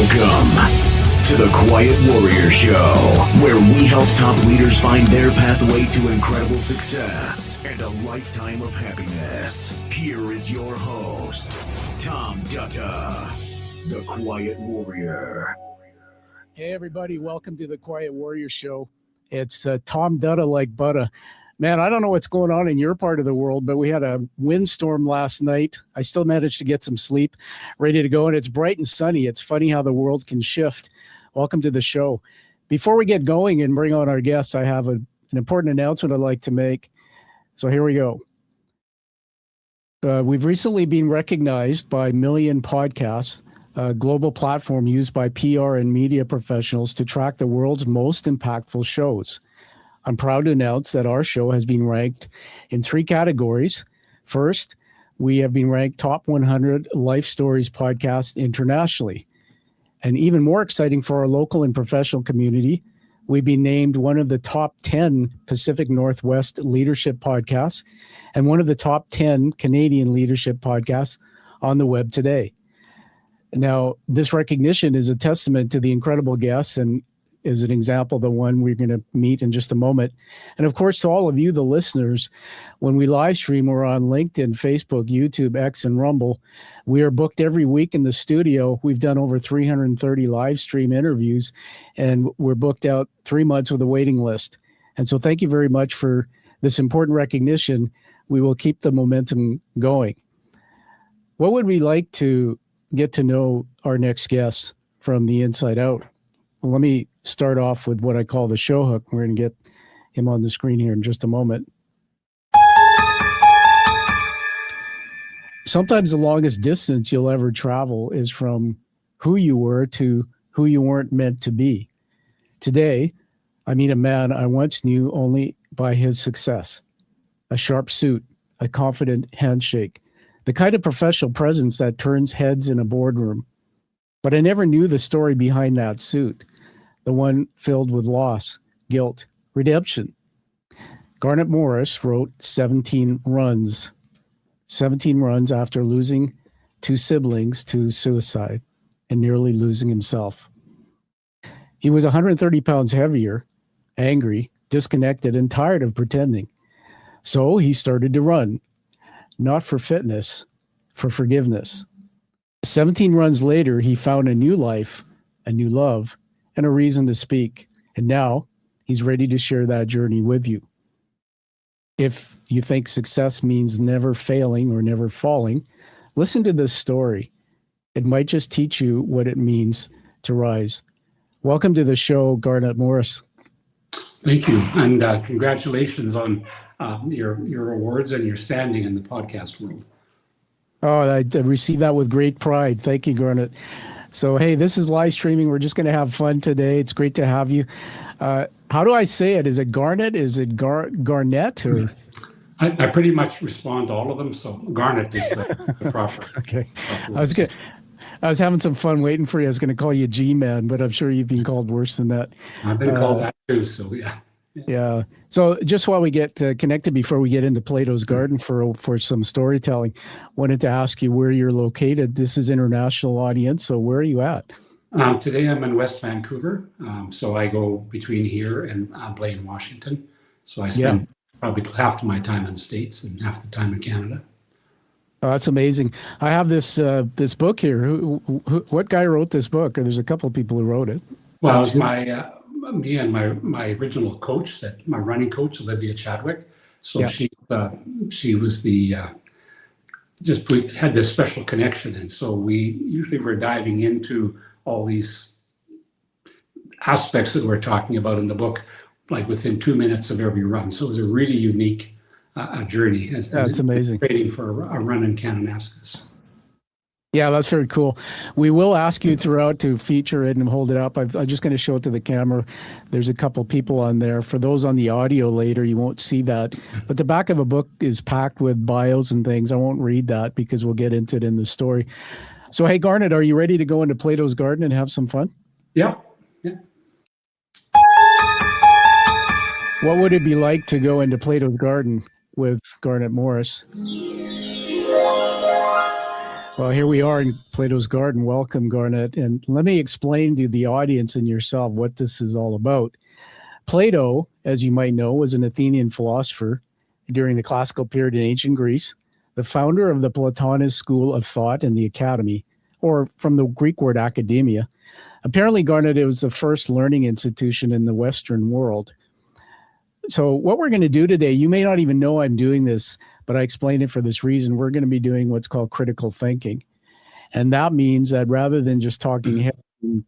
Welcome to the Quiet Warrior Show, where we help top leaders find their pathway to incredible success and a lifetime of happiness. Here is your host, Tom Dutta, the Quiet Warrior. Hey everybody, welcome to the Quiet Warrior Show. It's Tom Dutta like butter. Man, I don't know what's going on in your part of the world, but we had a windstorm last night. I still managed to get some sleep, ready to go, and it's bright and sunny. It's funny how the world can shift. Welcome to the show. Before we get going and bring on our guests, I have an important announcement I'd like to make. So here we go. We've recently been recognized by Million Podcasts, a global platform used by PR and media professionals to track the world's most impactful shows. I'm proud to announce that our show has been ranked in 3 categories. First, we have been ranked top 100 life stories podcasts internationally. And even more exciting for our local and professional community, we've been named one of the top 10 Pacific Northwest leadership podcasts and one of the top 10 Canadian leadership podcasts on the web today. Now, this recognition is a testament to the incredible guests and is an example of the one we're going to meet in just a moment. And of course, to all of you, the listeners, when we live stream, we're on LinkedIn, Facebook, YouTube, X, and Rumble. We are booked every week in the studio. We've done over 330 live stream interviews, and we're booked out 3 months with a waiting list. And so thank you very much for this important recognition. We will keep the momentum going. What would we like to get to know our next guest from the inside out? Well, let me start off with what I call the show hook. We're going to get him on the screen here in just a moment. Sometimes the longest distance you'll ever travel is from who you were to who you weren't meant to be. Today, I meet a man I once knew only by his success. A sharp suit, a confident handshake, the kind of professional presence that turns heads in a boardroom. But I never knew the story behind that suit. The one filled with loss, guilt, redemption. Garnet Morris wrote 17 runs. 17 runs after losing 2 siblings to suicide and nearly losing himself. He was 130 pounds heavier, angry, disconnected, and tired of pretending. So he started to run, not for fitness, for forgiveness. 17 runs later, he found a new life, a new love, and a reason to speak. And now he's ready to share that journey with you. If you think success means never failing or never falling, listen to this story. It might just teach you what it means to rise. Welcome to the show, Garnet Morris. Thank you. And congratulations on your awards and your standing in the podcast world. Oh, I received that with great pride. Thank you, Garnet. So, hey, this is live streaming. We're just going to have fun today. It's great to have you. How do I say it? Is it Garnet? Is it Garnet? Or? I pretty much respond to all of them, so Garnet is the proper. Okay. I was having some fun waiting for you. I was going to call you G-Man, but I'm sure you've been called worse than that. I've been called that too, so yeah. Yeah. So just while we get connected, before we get into Plato's Garden for some storytelling, wanted to ask you where you're located. This is international audience, so where are you at? Today I'm in West Vancouver, so I go between here and Blaine, Washington. So I spend probably half of my time in the States and half the time in Canada. Oh, that's amazing. I have this book here. What guy wrote this book? Or there's a couple of people who wrote it. Well, it's me and my original coach, my running coach, Olivia Chadwick. So she was we had this special connection, and so we usually were diving into all these aspects that we're talking about in the book, like within 2 minutes of every run. So it was a really unique journey. That's amazing. Training for a run in Kananaskis. Yeah, that's very cool. We will ask you throughout to feature it and hold it up. I'm just going to show it to the camera. There's a couple people on there. For those on the audio later, you won't see that. But the back of a book is packed with bios and things. I won't read that because we'll get into it in the story. So, hey, Garnet, are you ready to go into Plato's Garden and have some fun? Yeah. What would it be like to go into Plato's Garden with Garnet Morris? Well, here we are in Plato's Garden. Welcome, Garnet. And let me explain to the audience and yourself what this is all about. Plato, as you might know, was an Athenian philosopher during the classical period in ancient Greece, the founder of the Platonist school of thought and the academy, or from the Greek word academia. Apparently, Garnet, it was the first learning institution in the Western world. So what we're going to do today, you may not even know I'm doing this, but I explained it for this reason. We're going to be doing what's called critical thinking. And that means that rather than just talking head and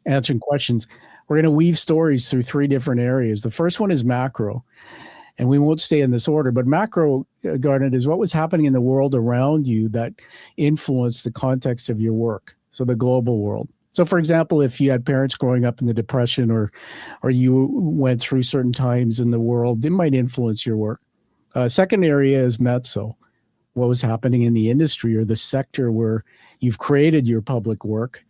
answering questions, we're going to weave stories through three different areas. The first one is macro, and we won't stay in this order, but macro, Garnet, is what was happening in the world around you that influenced the context of your work, so the global world. So, for example, if you had parents growing up in the Depression or you went through certain times in the world, it might influence your work. Second area is mezzo, what was happening in the industry or the sector where you've created your public work.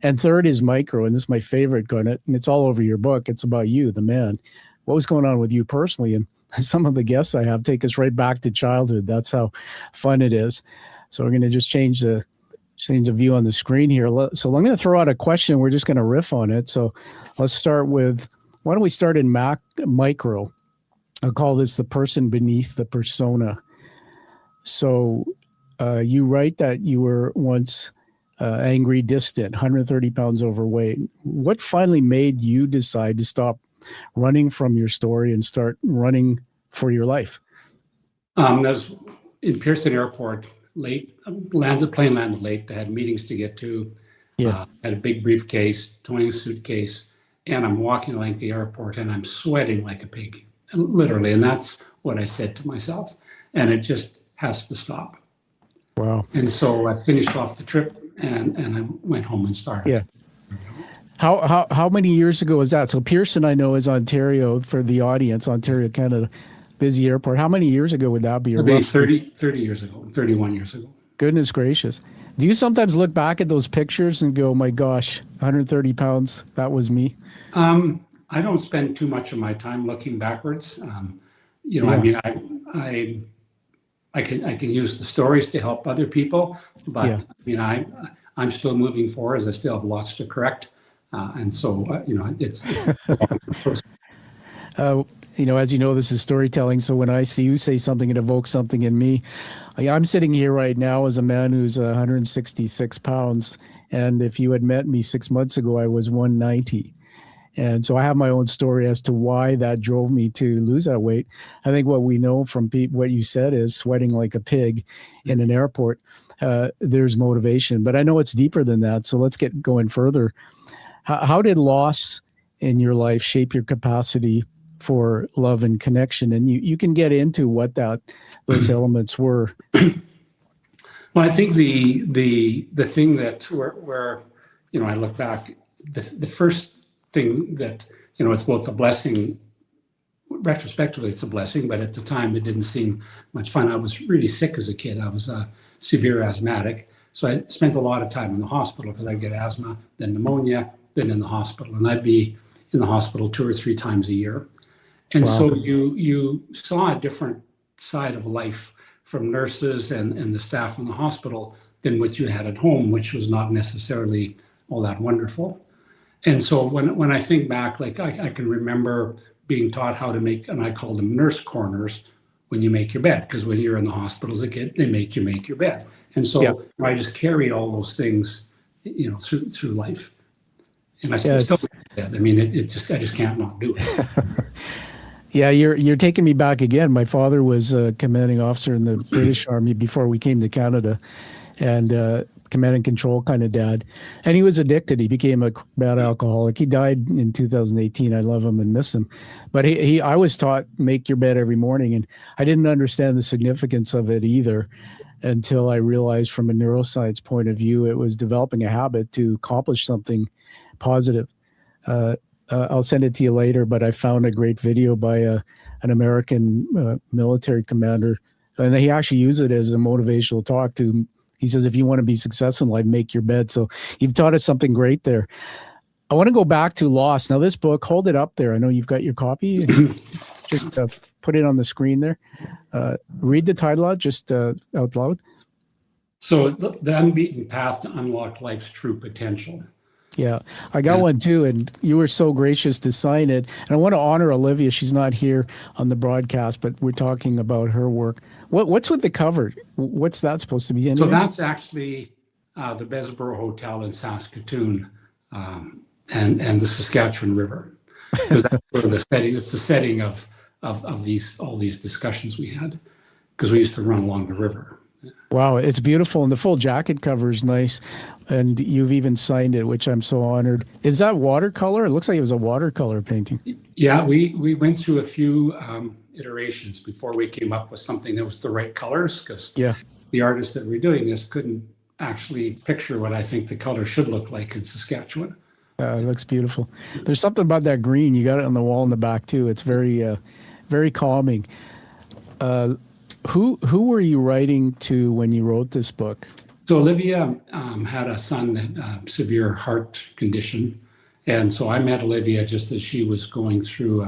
And third is micro, and this is my favorite, Garnet, and it's all over your book. It's about you, the man. What was going on with you personally? And some of the guests I have take us right back to childhood. That's how fun it is. So we're going to just change the view on the screen here. So I'm going to throw out a question. We're just going to riff on it. So let's start with, why don't we start in micro? I'll call this the person beneath the persona. So you write that you were once angry, distant, 130 pounds overweight. What finally made you decide to stop running from your story and start running for your life? That was in Pearson Airport, late, plane landed late. I had meetings to get to. Had a big briefcase, towing a suitcase, and I'm walking along the airport and I'm sweating like a pig, literally. And that's what I said to myself. And it just has to stop. Wow. And so I finished off the trip and I went home and started. Yeah. How many years ago was that? So Pearson, I know, is Ontario, for the audience, Ontario, Canada, busy airport. How many years ago would that be? It'd be 30 years ago, 31 years ago. Goodness gracious. Do you sometimes look back at those pictures and go, my gosh, 130 pounds, that was me? I don't spend too much of my time looking backwards. I mean, I can use the stories to help other people, but I mean, I'm still moving forward. I still have lots to correct. And so, it's as you know, this is storytelling. So when I see you say something, it evokes something in me. I'm sitting here right now as a man who's 166 pounds. And if you had met me 6 months ago, I was 190. And so I have my own story as to why that drove me to lose that weight. I think what we know from what you said is sweating like a pig in an airport. There's motivation, but I know it's deeper than that. So let's get going further. How did loss in your life shape your capacity for love and connection? And you can get into what those elements were. Well, I think the thing that where I look back, the first thing that it's both a blessing. Retrospectively, it's a blessing, but at the time it didn't seem much fun. I was really sick as a kid. I was a severe asthmatic, so I spent a lot of time in the hospital because I'd get asthma, then pneumonia, then in the hospital, and I'd be in the hospital 2 or 3 times a year. And so you saw a different side of life from nurses and the staff in the hospital than what you had at home, which was not necessarily all that wonderful. And so when I think back, like I can remember being taught how to make, and I call them nurse corners, when you make your bed, because when you're in the hospital as a kid, they make you make your bed. And so I just carried all those things, through life. And I still I mean, I just can't not do it. Yeah, you're taking me back again. My father was a commanding officer in the British Army before we came to Canada, and command and control kind of dad. And he was addicted. He became a bad alcoholic. He died in 2018. I love him and miss him. But I was taught make your bed every morning, and I didn't understand the significance of it either until I realized from a neuroscience point of view, it was developing a habit to accomplish something positive. I'll send it to you later, but I found a great video by an American military commander, and he actually used it as a motivational talk to, he says, if you want to be successful in life, make your bed. So you've taught us something great there. I want to go back to loss. Now this book, hold it up there. I know you've got your copy. Just put it on the screen there. Read the title out, just out loud. So the unbeaten path to unlock life's true potential. Yeah, I got one too, and you were so gracious to sign it. And I want to honor Olivia. She's not here on the broadcast, but we're talking about her work. What's with the cover? What's that supposed to be? So that's actually the Besborough Hotel in Saskatoon and the Saskatchewan River. Because that's sort of the setting. It's the setting of all these discussions we had, because we used to run along the river. Wow, it's beautiful, and the full jacket cover is nice, and you've even signed it, which I'm so honored. Is that watercolor? It looks like it was a watercolor painting. Yeah, we went through a few iterations before we came up with something that was the right colors, because the artists that were doing this couldn't actually picture what I think the color should look like in Saskatchewan. It looks beautiful. There's something about that green. You got it on the wall in the back too. It's very, very calming. Who were you writing to when you wrote this book? So Olivia had a son that severe heart condition, and so I met Olivia just as she was going through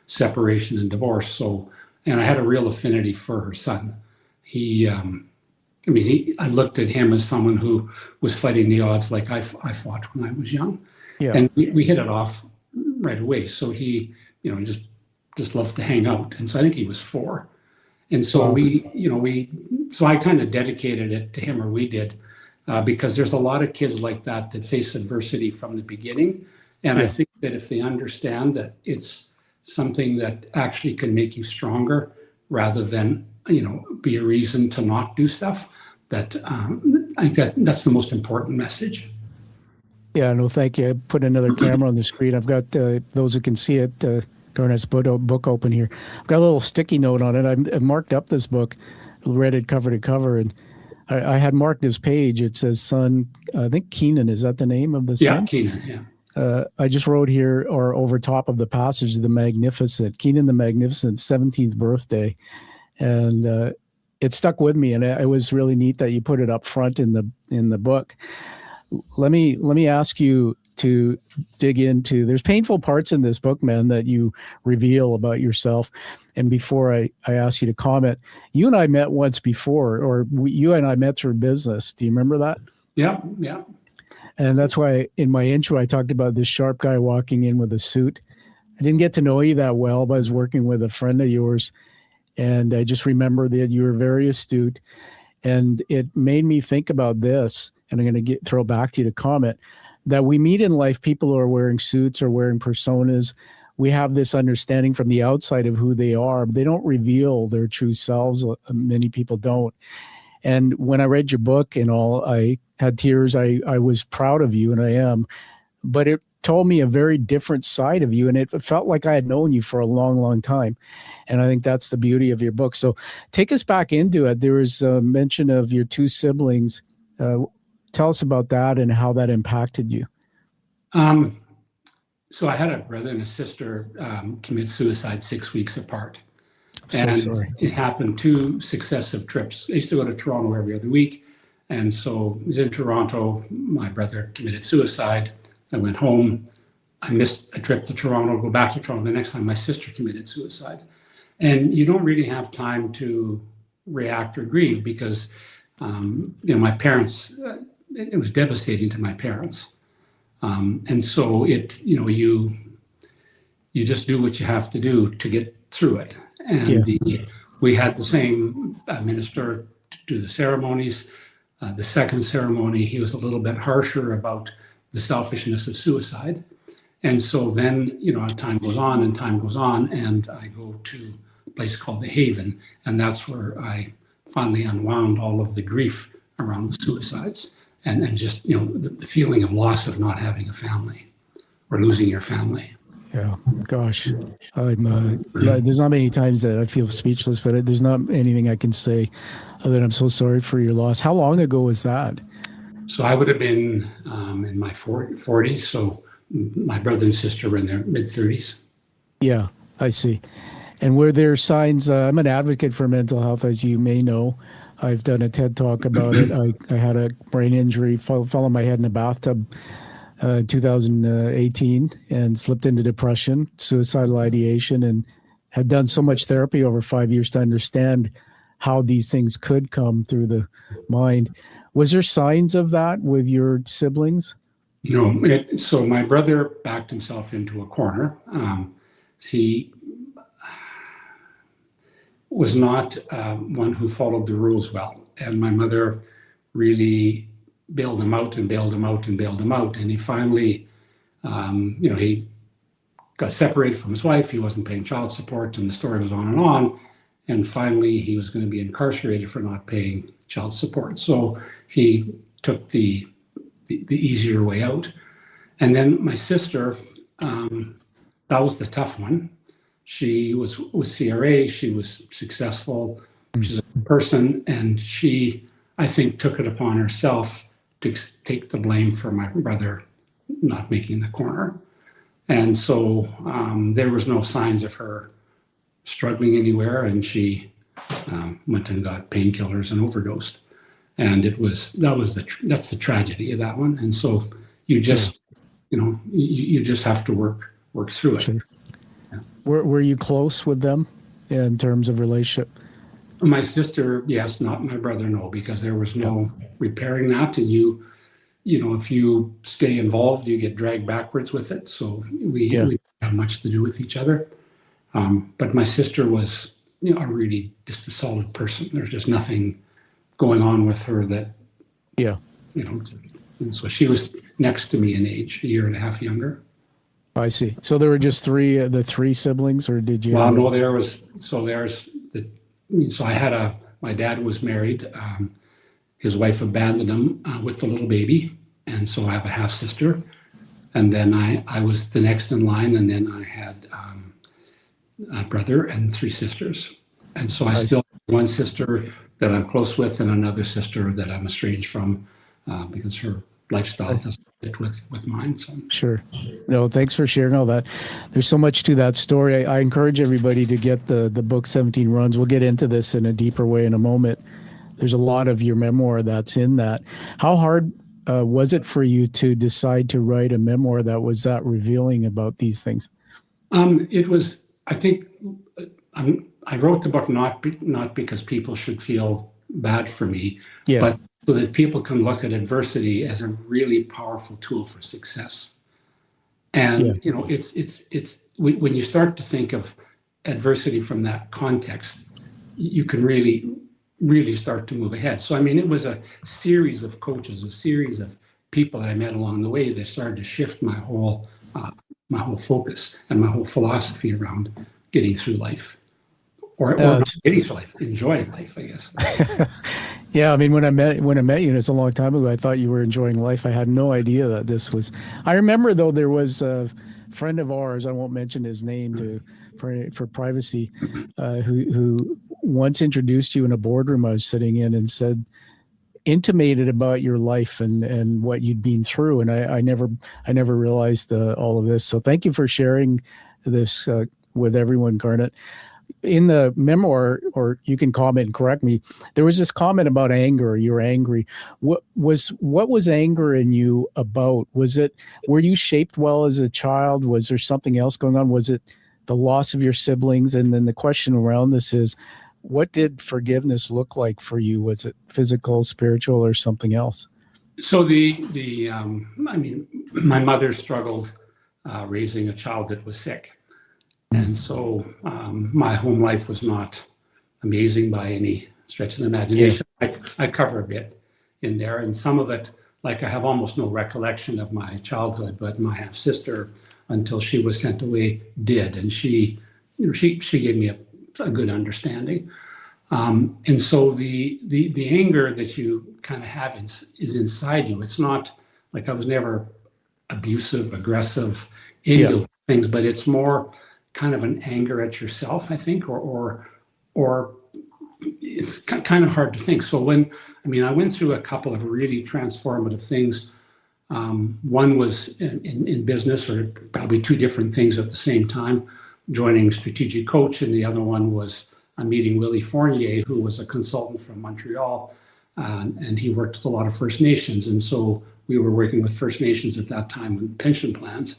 separation and divorce. So, and I had a real affinity for her son. I looked at him as someone who was fighting the odds like I fought when I was young, and we hit it off right away. So he, just loved to hang out, and so I think he was 4. And so so I kind of dedicated it to him, or we did, because there's a lot of kids like that face adversity from the beginning. And I think that if they understand that it's something that actually can make you stronger rather than, be a reason to not do stuff, that I think that's the most important message. Yeah, no, thank you. I put another camera on the screen. I've got those who can see it. Garnet's book open here. I've got a little sticky note on it. I marked up this book, read it cover to cover, and I had marked this page. It says son, I think Keenan, is that the name of the son? Yeah, Keenan, yeah. I just wrote here, or over top of the passage, the Magnificent, Keenan the Magnificent, 17th birthday. And it stuck with me, and it was really neat that you put it up front in the book. Let me ask you to dig into, there's painful parts in this book, man, that you reveal about yourself. And before I ask you to comment, you and I met once before, or you and I met through business. Do you remember that? Yeah. And that's why in my intro, I talked about this sharp guy walking in with a suit. I didn't get to know you that well, but I was working with a friend of yours. And I just remember that you were very astute. And it made me think about this, and I'm going to throw back to you to comment, that we meet in life people who are wearing suits or wearing personas. We have this understanding from the outside of who they are, but they don't reveal their true selves. Many people don't. And when I read your book and all, I had tears. I was proud of you, and I am. But it told me a very different side of you, and it felt like I had known you for a long, long time. And I think that's the beauty of your book. So take us back into it. There was a mention of your 2 siblings. Tell us about that and how that impacted you. So I had a brother and a sister commit suicide 6 weeks apart. I'm so sorry. It happened 2 successive trips. I used to go to Toronto every other week. And so I was in Toronto. My brother committed suicide. I went home. I missed a trip to Toronto, go back to Toronto. The next time my sister committed suicide. And you don't really have time to react or grieve because, my parents, it was devastating to my parents. And so you just do what you have to do to get through it. And we had the same minister to do the ceremonies. The second ceremony, he was a little bit harsher about the selfishness of suicide. And so then, time goes on, and I go to a place called The Haven, and that's where I finally unwound all of the grief around the suicides and just, the feeling of loss of not having a family or losing your family. Yeah, gosh, there's not many times that I feel speechless, but there's not anything I can say other than I'm so sorry for your loss. How long ago was that? So I would have been in my 40s. So my brother and sister were in their mid-30s. Yeah, I see. And were there signs? I'm an advocate for mental health, as you may know. I've done a TED Talk about it. I had a brain injury, fell on my head in a bathtub 2018 and slipped into depression, suicidal ideation, and had done so much therapy over 5 years to understand how these things could come through the mind. Was there signs of that with your siblings? No. So my brother backed himself into a corner. He was not one who followed the rules well. And my mother really bailed him out and bailed him out and bailed him out. And he finally, he got separated from his wife. He wasn't paying child support, and the story was on and on. And finally, he was going to be incarcerated for not paying child support. So he took the easier way out. And then my sister, that was the tough one. She was CRA. She was successful. She's a person, and she, I think, took it upon herself to take the blame for my brother not making the corner. And so there was no signs of her struggling anywhere, and she went and got painkillers and overdosed. And that's the tragedy of that one. And so you just, you just have to work through it. Sure. Yeah. Were you close with them in terms of relationship? My sister, yes. Not my brother, no, because there was no repairing that. And if you stay involved, you get dragged backwards with it. So we didn't have much to do with each other. But my sister was, really just a solid person. There's just nothing going on with her that, and so she was next to me in age, a year and a half younger. I see. So there were just the three siblings, or did you? Well, no, I had my dad was married. His wife abandoned him with the little baby. And so I have a half sister. And then I was the next in line. And then I had a brother and three sisters. And so I still have one sister that I'm close with and another sister that I'm estranged from because her lifestyle doesn't fit with mine. So. Sure. No, thanks for sharing all that. There's so much to that story. I encourage everybody to get the book 17 Runs. We'll get into this in a deeper way in a moment. There's a lot of your memoir that's in that. How hard was it for you to decide to write a memoir that was that revealing about these things? It was, I think, I wrote the book not because people should feel bad for me, but so that people can look at adversity as a really powerful tool for success. And it's when you start to think of adversity from that context, you can really start to move ahead. So, I mean, it was a series of coaches, a series of people that I met along the way that started to shift my whole focus and my whole philosophy around getting through life. Or not getting through life, enjoying life, I guess. Yeah, I mean, when I met you, and it's a long time ago, I thought you were enjoying life. I had no idea that this was. I remember, though, there was a friend of ours, I won't mention his name for privacy, who once introduced you in a boardroom I was sitting in and intimated about your life and what you'd been through. And I never realized all of this. So thank you for sharing this with everyone, Garnet. In the memoir, or you can comment and correct me, there was this comment about anger. You were angry. What was anger in you about? Were you shaped well as a child? Was there something else going on? Was it the loss of your siblings? And then the question around this is, what did forgiveness look like for you? Was it physical, spiritual, or something else? So my mother struggled raising a child that was sick. And so my home life was not amazing by any stretch of the imagination. Yeah. I cover a bit in there, and some of it, like I have almost no recollection of my childhood, but my half sister, until she was sent away, did, and she gave me a good understanding. And so the anger that you kind of have is inside you. It's not like I was never abusive, aggressive, any of those things, but it's more kind of an anger at yourself, I think, or it's kind of hard to think. So I went through a couple of really transformative things. One was in business, or probably two different things at the same time, joining Strategic Coach, and the other one was meeting Willie Fournier, who was a consultant from Montreal, and he worked with a lot of First Nations. And so we were working with First Nations at that time with pension plans.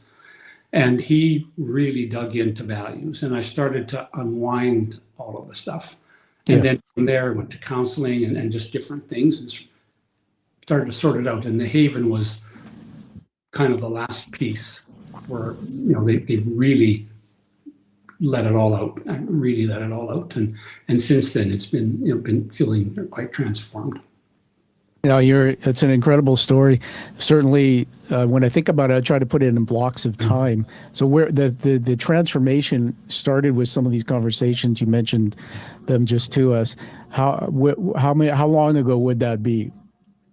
And he really dug into values, and I started to unwind all of the stuff. And Yeah. then from there, I went to counseling and just different things and started to sort it out. And the Haven was kind of the last piece where, they really let it all out. I really let it all out. And since then, it's been feeling quite transformed. Yeah, it's an incredible story. Certainly, when I think about it, I try to put it in blocks of time. So where the transformation started with some of these conversations, you mentioned them just to us. How long ago would that be?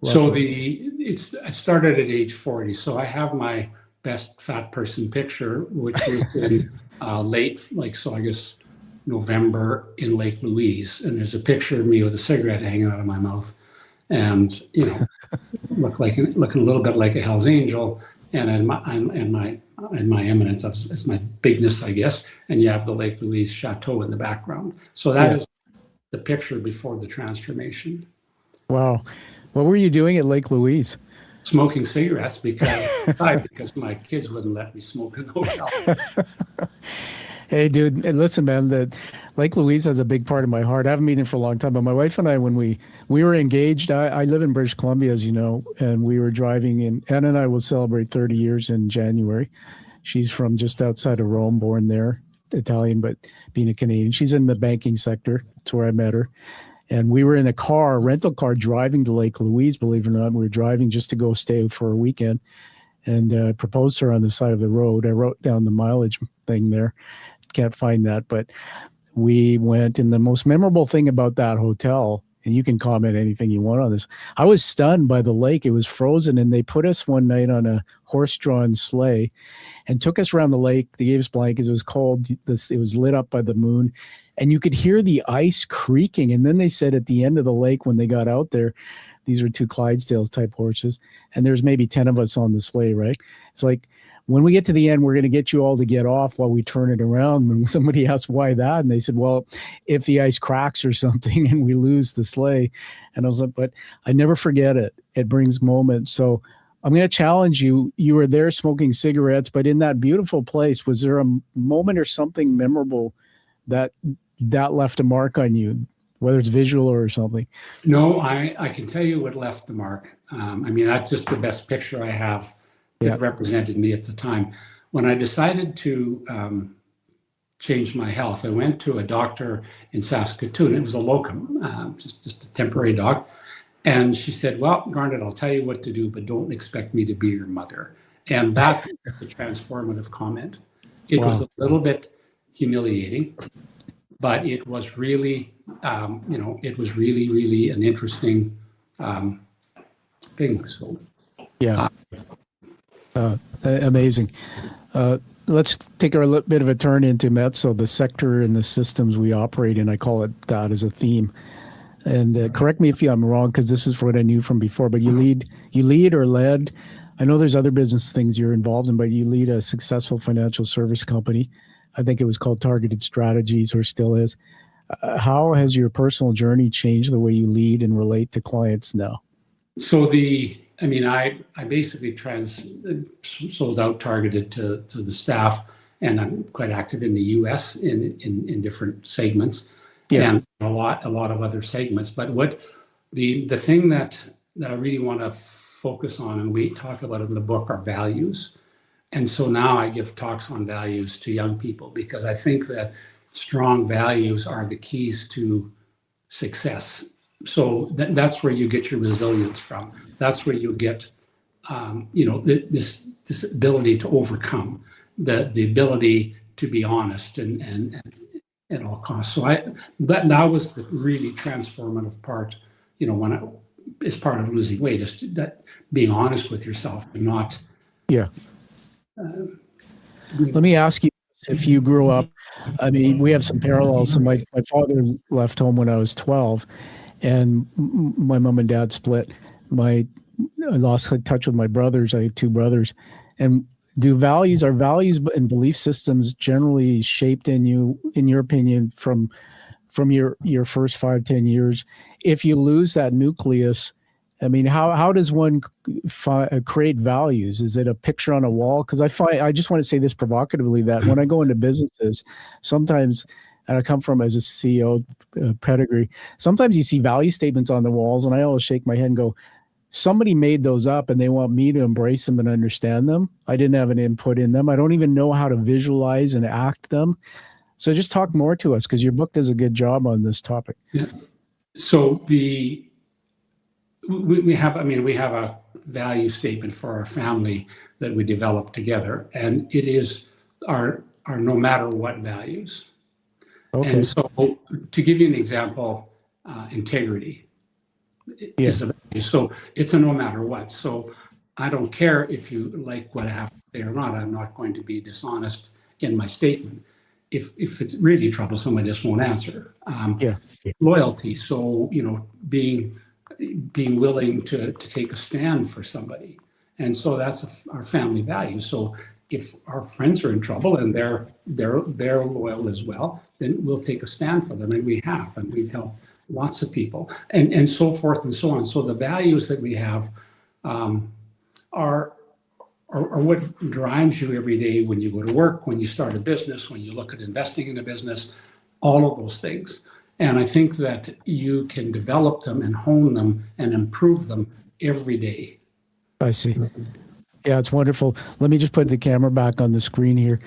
Roughly? So it started at age 40. So I have my best fat person picture, which was in I guess November in Lake Louise. And there's a picture of me with a cigarette hanging out of my mouth. And looking a little bit like a Hell's Angel, and my eminence as my bigness, I guess. And you have the Lake Louise Chateau in the background. So that is the picture before the transformation. Wow, what were you doing at Lake Louise? Smoking cigarettes because my kids wouldn't let me smoke in the hotel. Hey, dude, and listen, man, Lake Louise has a big part of my heart. I haven't been there for a long time, but my wife and I, when we were engaged, I live in British Columbia, as you know, and we were driving in. Anna and I will celebrate 30 years in January. She's from just outside of Rome, born there, Italian, but being a Canadian. She's in the banking sector. That's where I met her. And we were in a rental car, driving to Lake Louise, believe it or not. We were driving just to go stay for a weekend, and proposed to her on the side of the road. I wrote down the mileage thing there. Can't find that, but we went, and the most memorable thing about that hotel, and you can comment anything you want on this, I was stunned by the lake. It was frozen, and they put us one night on a horse-drawn sleigh and took us around the lake. They gave us blankets. It was cold. It was lit up by the moon, and you could hear the ice creaking. And then they said at the end of the lake, when they got out there, these were two Clydesdales type horses, and there's maybe 10 of us on the sleigh, right? It's like, when we get to the end, we're going to get you all to get off while we turn it around. And somebody asked why that, and they said, well, if the ice cracks or something and we lose the sleigh. And I was like, but I never forget it. It brings moments. So I'm going to challenge you. You were there smoking cigarettes, but in that beautiful place, was there a moment or something memorable that left a mark on you, whether it's visual or something? No, I can tell you what left the mark. That's just the best picture I have that represented me at the time. When I decided to change my health, I went to a doctor in Saskatoon. It was a locum, just a temporary doc. And she said, well, Garnet, I'll tell you what to do, but don't expect me to be your mother. And that was a transformative comment. It was a little bit humiliating, but it was really, really an interesting thing. So, amazing. Let's take a bit of a turn into Metso, the sector and the systems we operate in. I call it that as a theme. And correct me if I'm wrong, because this is what I knew from before, but you lead or led. I know there's other business things you're involved in, but you lead a successful financial service company. I think it was called Targeted Strategies, or still is. How has your personal journey changed the way you lead and relate to clients now? So I basically sold out Targeted to the staff, and I'm quite active in the U.S. in different segments, and a lot of other segments. But what the thing that I really want to focus on, and we talk about it in the book, are values. And so now I give talks on values to young people, because I think that strong values are the keys to success. So that's where you get your resilience from. That's where you get, this ability to overcome, the ability to be honest and at all costs. So that was the really transformative part. As part of losing weight, is that being honest with yourself and not. Yeah. Let me ask you, if you grew up, we have some parallels. So my father left home when I was 12, and my mom and dad split. I lost touch with my brothers. I had two brothers. And are values and belief systems generally shaped in you, in your opinion, from your first 5-10 years? If you lose that nucleus, how does one create values? Is it a picture on a wall? Because I just want to say this provocatively, that when I go into businesses, sometimes and I come from as a CEO pedigree. Sometimes you see value statements on the walls, and I always shake my head and go, somebody made those up and they want me to embrace them and understand them. I didn't have an input in them. I don't even know how to visualize and act them. So just talk more to us, because your book does a good job on this topic. Yeah. So we have a value statement for our family that we developed together, and it is our no matter what values. Okay. And so to give you an example, integrity is a value. So it's a no matter what. So I don't care if you like what I have to say or not. I'm not going to be dishonest in my statement. If it's really troublesome, I just won't answer. Loyalty. So, being willing to take a stand for somebody. And so that's our family value. So if our friends are in trouble and they're loyal as well, then we'll take a stand for them. And we have, and we've helped lots of people, and so forth and so on. So the values that we have are what drives you every day when you go to work, when you start a business, when you look at investing in a business, all of those things. And I think that you can develop them and hone them and improve them every day. I see. Yeah, it's wonderful. Let me just put the camera back on the screen here.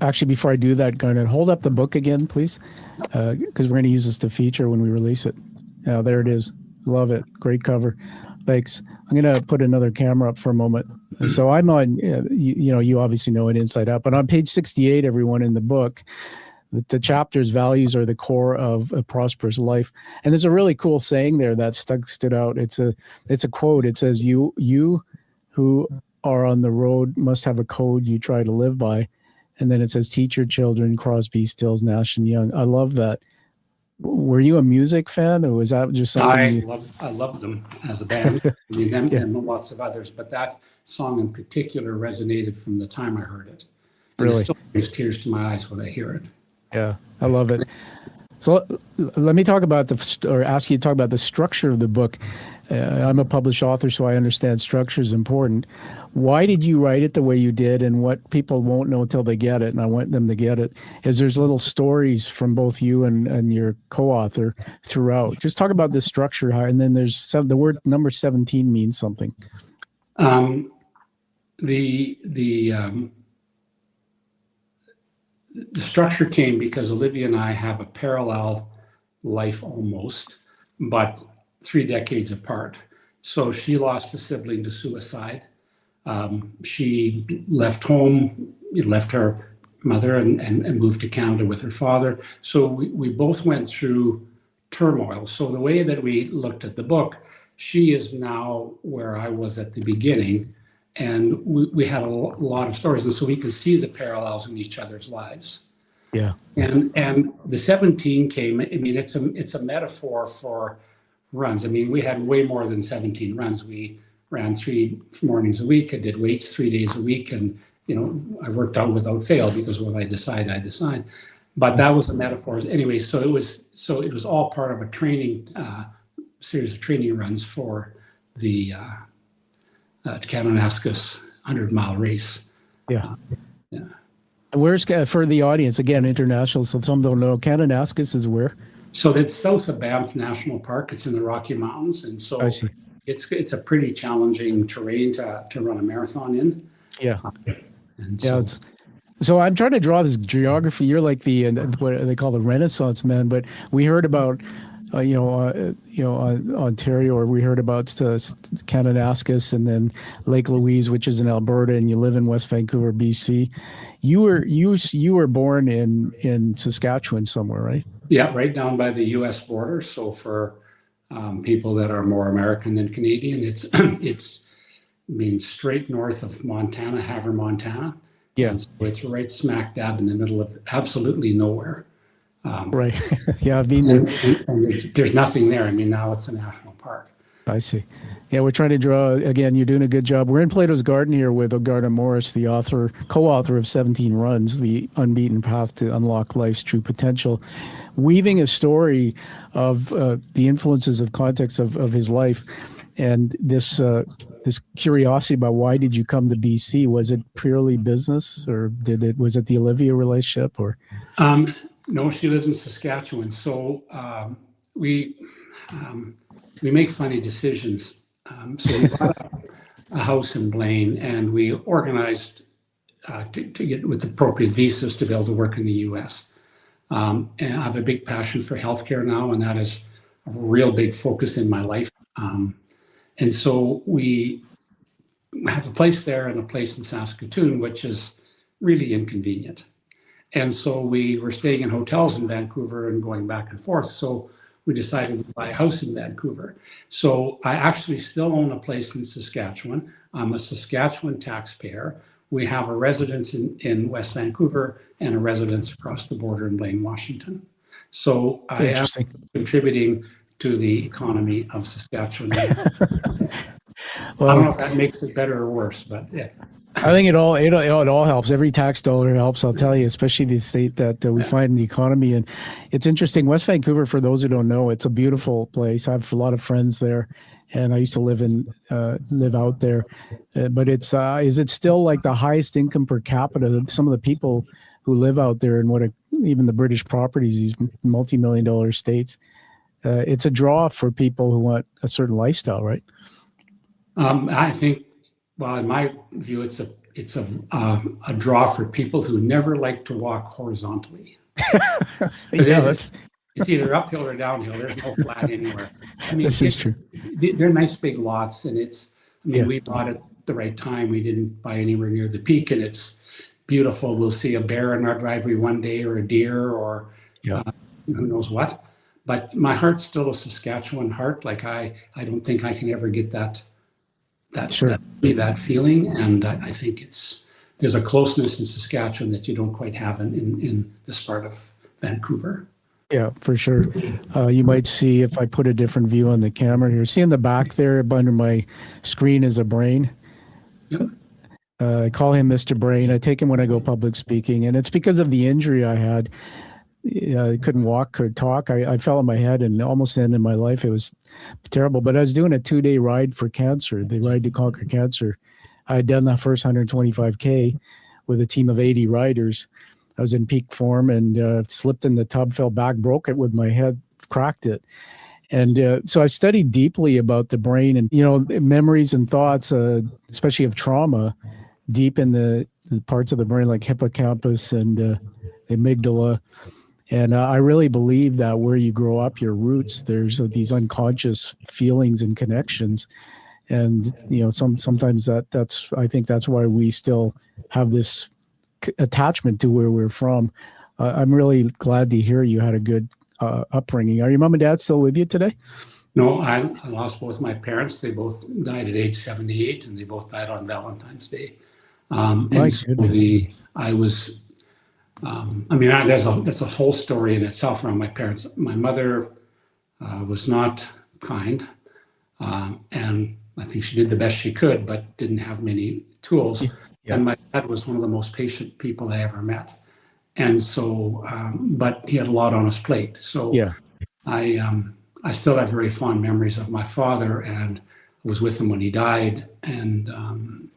Actually, before I do that, Garnet, hold up the book again, please, because we're going to use this to feature when we release it. Yeah, there it is. Love it. Great cover. Thanks. I'm going to put another camera up for a moment. So I'm on, you obviously know it inside out, but on page 68, everyone, in the book, the chapter's values are the core of a prosperous life. And there's a really cool saying there that stood out. It's a quote. It says, you who are on the road must have a code you try to live by. And then it says, teach your children, Crosby, Stills, Nash and Young. I love that. Were you a music fan, or was that just something I loved them as a band, and lots of others, but that song in particular resonated from the time I heard it. And really? It still brings tears to my eyes when I hear it. Yeah, I love it. So let me talk about ask you to talk about the structure of the book. I'm a published author, so I understand structure is important. Why did you write it the way you did? And what people won't know until they get it, and I want them to get it, is there's little stories from both you and your co-author throughout. Just talk about the structure, and then there's the word number 17 means something. The structure came because Olivia and I have a parallel life almost, but 3 decades apart. So she lost a sibling to suicide. She left home, left her mother and moved to Canada with her father. So we both went through turmoil. So the way that we looked at the book, she is now where I was at the beginning. And we had a lot of stories. And so we can see the parallels in each other's lives. Yeah. And the 17 came, it's a metaphor for runs. We had way more than 17 runs. We ran 3 mornings a week. I did weights 3 days a week. And, I worked out without fail, because when I decide. But that was a metaphor. Anyway, so it was all part of a training, series of training runs for the Kananaskis 100-mile race. Yeah. And where's, for the audience, again, international, so some don't know, Kananaskis is where? So it's south of Banff National Park. It's in the Rocky Mountains. And so I see. It's a pretty challenging terrain to run a marathon in. Yeah. And so I'm trying to draw this geography. You're like what they call the Renaissance man, but we heard about Ontario, or we heard about Kananaskis, and then Lake Louise, which is in Alberta, and you live in West Vancouver, BC. You were born in Saskatchewan somewhere, right? Yeah, right down by the U.S. border. So for people that are more American than Canadian, it's straight north of Montana, Havre, Montana. Yeah, and so it's right smack dab in the middle of absolutely nowhere. Right. Yeah, I've been there. And there's nothing there. Now it's a national park. I see. Yeah, we're trying to draw, again, you're doing a good job. We're in Plato's Garden here with Garnet Morris, the co-author of 17 Runs, The Unbeaten Path to Unlock Life's True Potential, weaving a story of the influences of context of his life. And this curiosity about why did you come to BC? Was it purely business, or was it the Olivia relationship, or? No, she lives in Saskatchewan. So we make funny decisions. So we bought a house in Blaine, and we organized to get with appropriate visas to be able to work in the U.S. And I have a big passion for healthcare now, and that is a real big focus in my life. And so we have a place there and a place in Saskatoon, which is really inconvenient. And so we were staying in hotels in Vancouver and going back and forth. So we decided to buy a house in Vancouver. So I actually still own a place in Saskatchewan. I'm a Saskatchewan taxpayer. We have a residence in West Vancouver and a residence across the border in Blaine, Washington. So I am contributing to the economy of Saskatchewan. Well, I don't know if that makes it better or worse, but yeah. I think it all helps. Every tax dollar helps, I'll tell you, especially the state that we find in the economy. And it's interesting. West Vancouver, for those who don't know, it's a beautiful place. I have a lot of friends there, and I used to live out there. But it's is it still like the highest income per capita? Some of the people who live out there and even the British properties, these multi-million-dollar states, it's a draw for people who want a certain lifestyle, right? I think. Well, in my view, it's a draw for people who never like to walk horizontally. It's either uphill or downhill. There's no flat anywhere. I mean, this is true. They're nice big lots, and we bought it at the right time. We didn't buy anywhere near the peak, and it's beautiful. We'll see a bear in our driveway one day, or a deer, or who knows what. But my heart's still a Saskatchewan heart. Like I don't think I can ever get that feeling, and I think there's a closeness in Saskatchewan that you don't quite have in this part of Vancouver. Yeah, for sure. You might see, if I put a different view on the camera here, see in the back there under my screen is a brain. Yep. I call him Mr. Brain. I take him when I go public speaking, and it's because of the injury I had. I couldn't walk or talk. I fell on my head and almost ended my life. It was terrible. But I was doing a 2-day ride for cancer, the Ride to Conquer Cancer. I had done that first 125K with a team of 80 riders. I was in peak form and slipped in the tub, fell back, broke it with my head, cracked it. And so I studied deeply about the brain and, memories and thoughts, especially of trauma, deep in the parts of the brain like hippocampus and the amygdala. And I really believe that where you grow up, your roots, there's these unconscious feelings and connections. And, sometimes I think that's why we still have this attachment to where we're from. I'm really glad to hear you had a good upbringing. Are your mom and dad still with you today? No, I lost both my parents. They both died at age 78, and they both died on Valentine's Day. That's a whole story in itself around my parents. My mother was not kind, and I think she did the best she could, but didn't have many tools. Yeah. And my dad was one of the most patient people I ever met. And so, but he had a lot on his plate. So I still have very fond memories of my father, and was with him when he died. And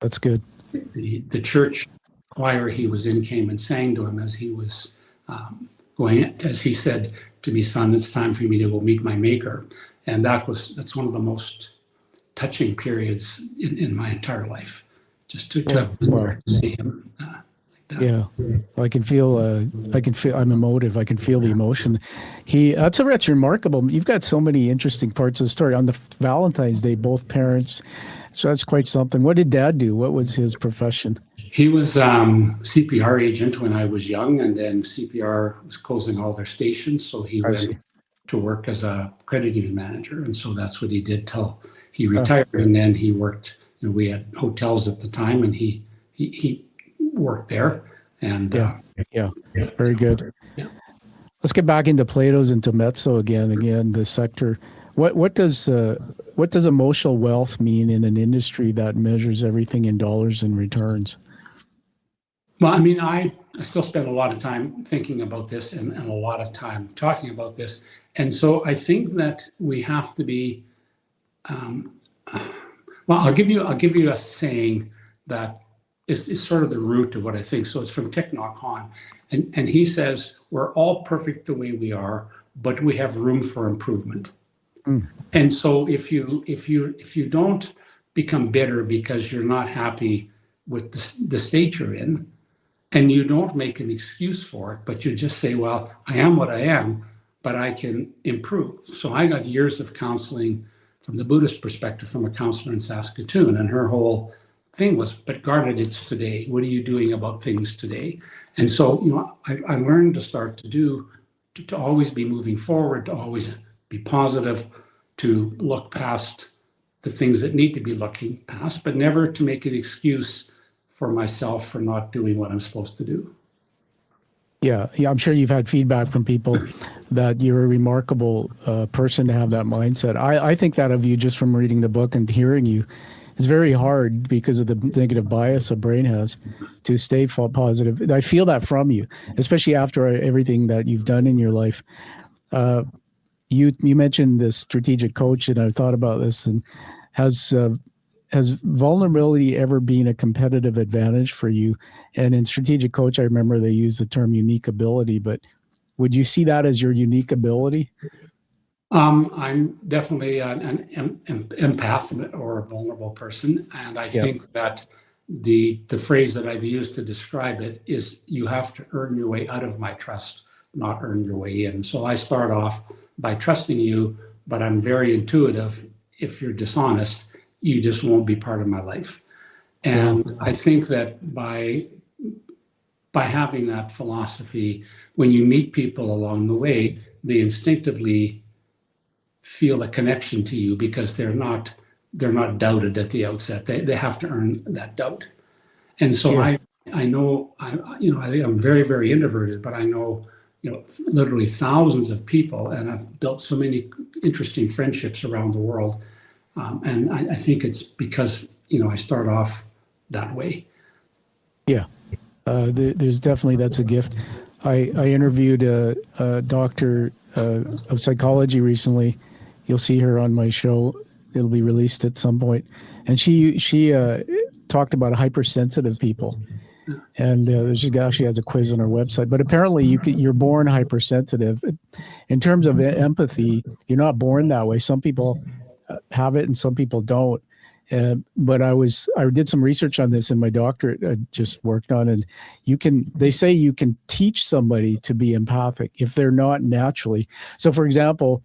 that's good. The church choir he was in came and sang to him as he was going, as he said to me, "Son, it's time for me to go meet my maker." And that's one of the most touching periods in my entire life, just to see him like that. Yeah, I can feel. I'm emotive. I can feel the emotion. That's remarkable. You've got so many interesting parts of the story. On the Valentine's Day, both parents. So that's quite something. What did Dad do? What was his profession? He was CPR agent when I was young, and then CPR was closing all their stations, so he went to work as a credit union manager, and so that's what he did till he retired. And then he worked. We had hotels at the time, and he worked there. And very good. Yeah. Let's get back into Plato's and Mezzo again. The sector. What does emotional wealth mean in an industry that measures everything in dollars and returns? Well, I mean, I still spend a lot of time thinking about this and a lot of time talking about this. And so I think that we have to be, I'll give you a saying that is sort of the root of what I think. So it's from Thich Nhat Hanh. And he says, we're all perfect the way we are, but we have room for improvement. And so if you don't become bitter because you're not happy with the state you're in, and you don't make an excuse for it, but you just say, well, I am what I am, but I can improve. So I got years of counseling from the Buddhist perspective from a counselor in Saskatoon, and her whole thing was, but Garnet, it's today. What are you doing about things today? And so, I learned to start to always be moving forward, to always be positive, to look past the things that need to be looking past, but never to make an excuse for myself for not doing what I'm supposed to do. Yeah, I'm sure you've had feedback from people that you're a remarkable person to have that mindset. I think that of you just from reading the book and hearing you. It's very hard because of the negative bias a brain has to stay positive. I feel that from you, especially after everything that you've done in your life. You mentioned this strategic coach, and I've thought about this. And has vulnerability ever been a competitive advantage for you? And in strategic coach, I remember they use the term unique ability, but would you see that as your unique ability? I'm definitely an empath or a vulnerable person. And I think that the phrase that I've used to describe it is, you have to earn your way out of my trust, not earn your way in. So I start off by trusting you, but I'm very intuitive. If you're dishonest, you just won't be part of my life. And I think that by having that philosophy, when you meet people along the way, they instinctively feel a connection to you because they're not doubted at the outset. They have to earn that doubt. And so I know I'm very, very introverted, but I know literally thousands of people, and I've built so many interesting friendships around the world. And I think it's because I start off that way. Yeah. There's definitely, that's a gift. I interviewed a doctor of psychology recently. You'll see her on my show. It'll be released at some point. And she talked about hypersensitive people. And she actually has a quiz on her website. But apparently you're born hypersensitive. In terms of empathy, you're not born that way. Some people have it and some people don't. But I did some research on this in my doctorate I just worked on, and they say you can teach somebody to be empathic if they're not naturally. So for example,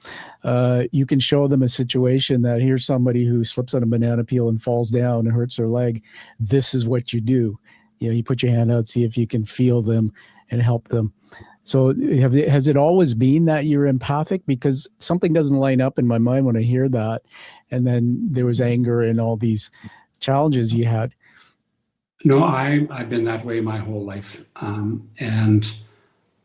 you can show them a situation that here's somebody who slips on a banana peel and falls down and hurts their leg. This is what you do. You put your hand out, see if you can feel them and help them. So has it always been that you're empathic? Because something doesn't line up in my mind when I hear that. And then there was anger and all these challenges you had. No, I've been that way my whole life. And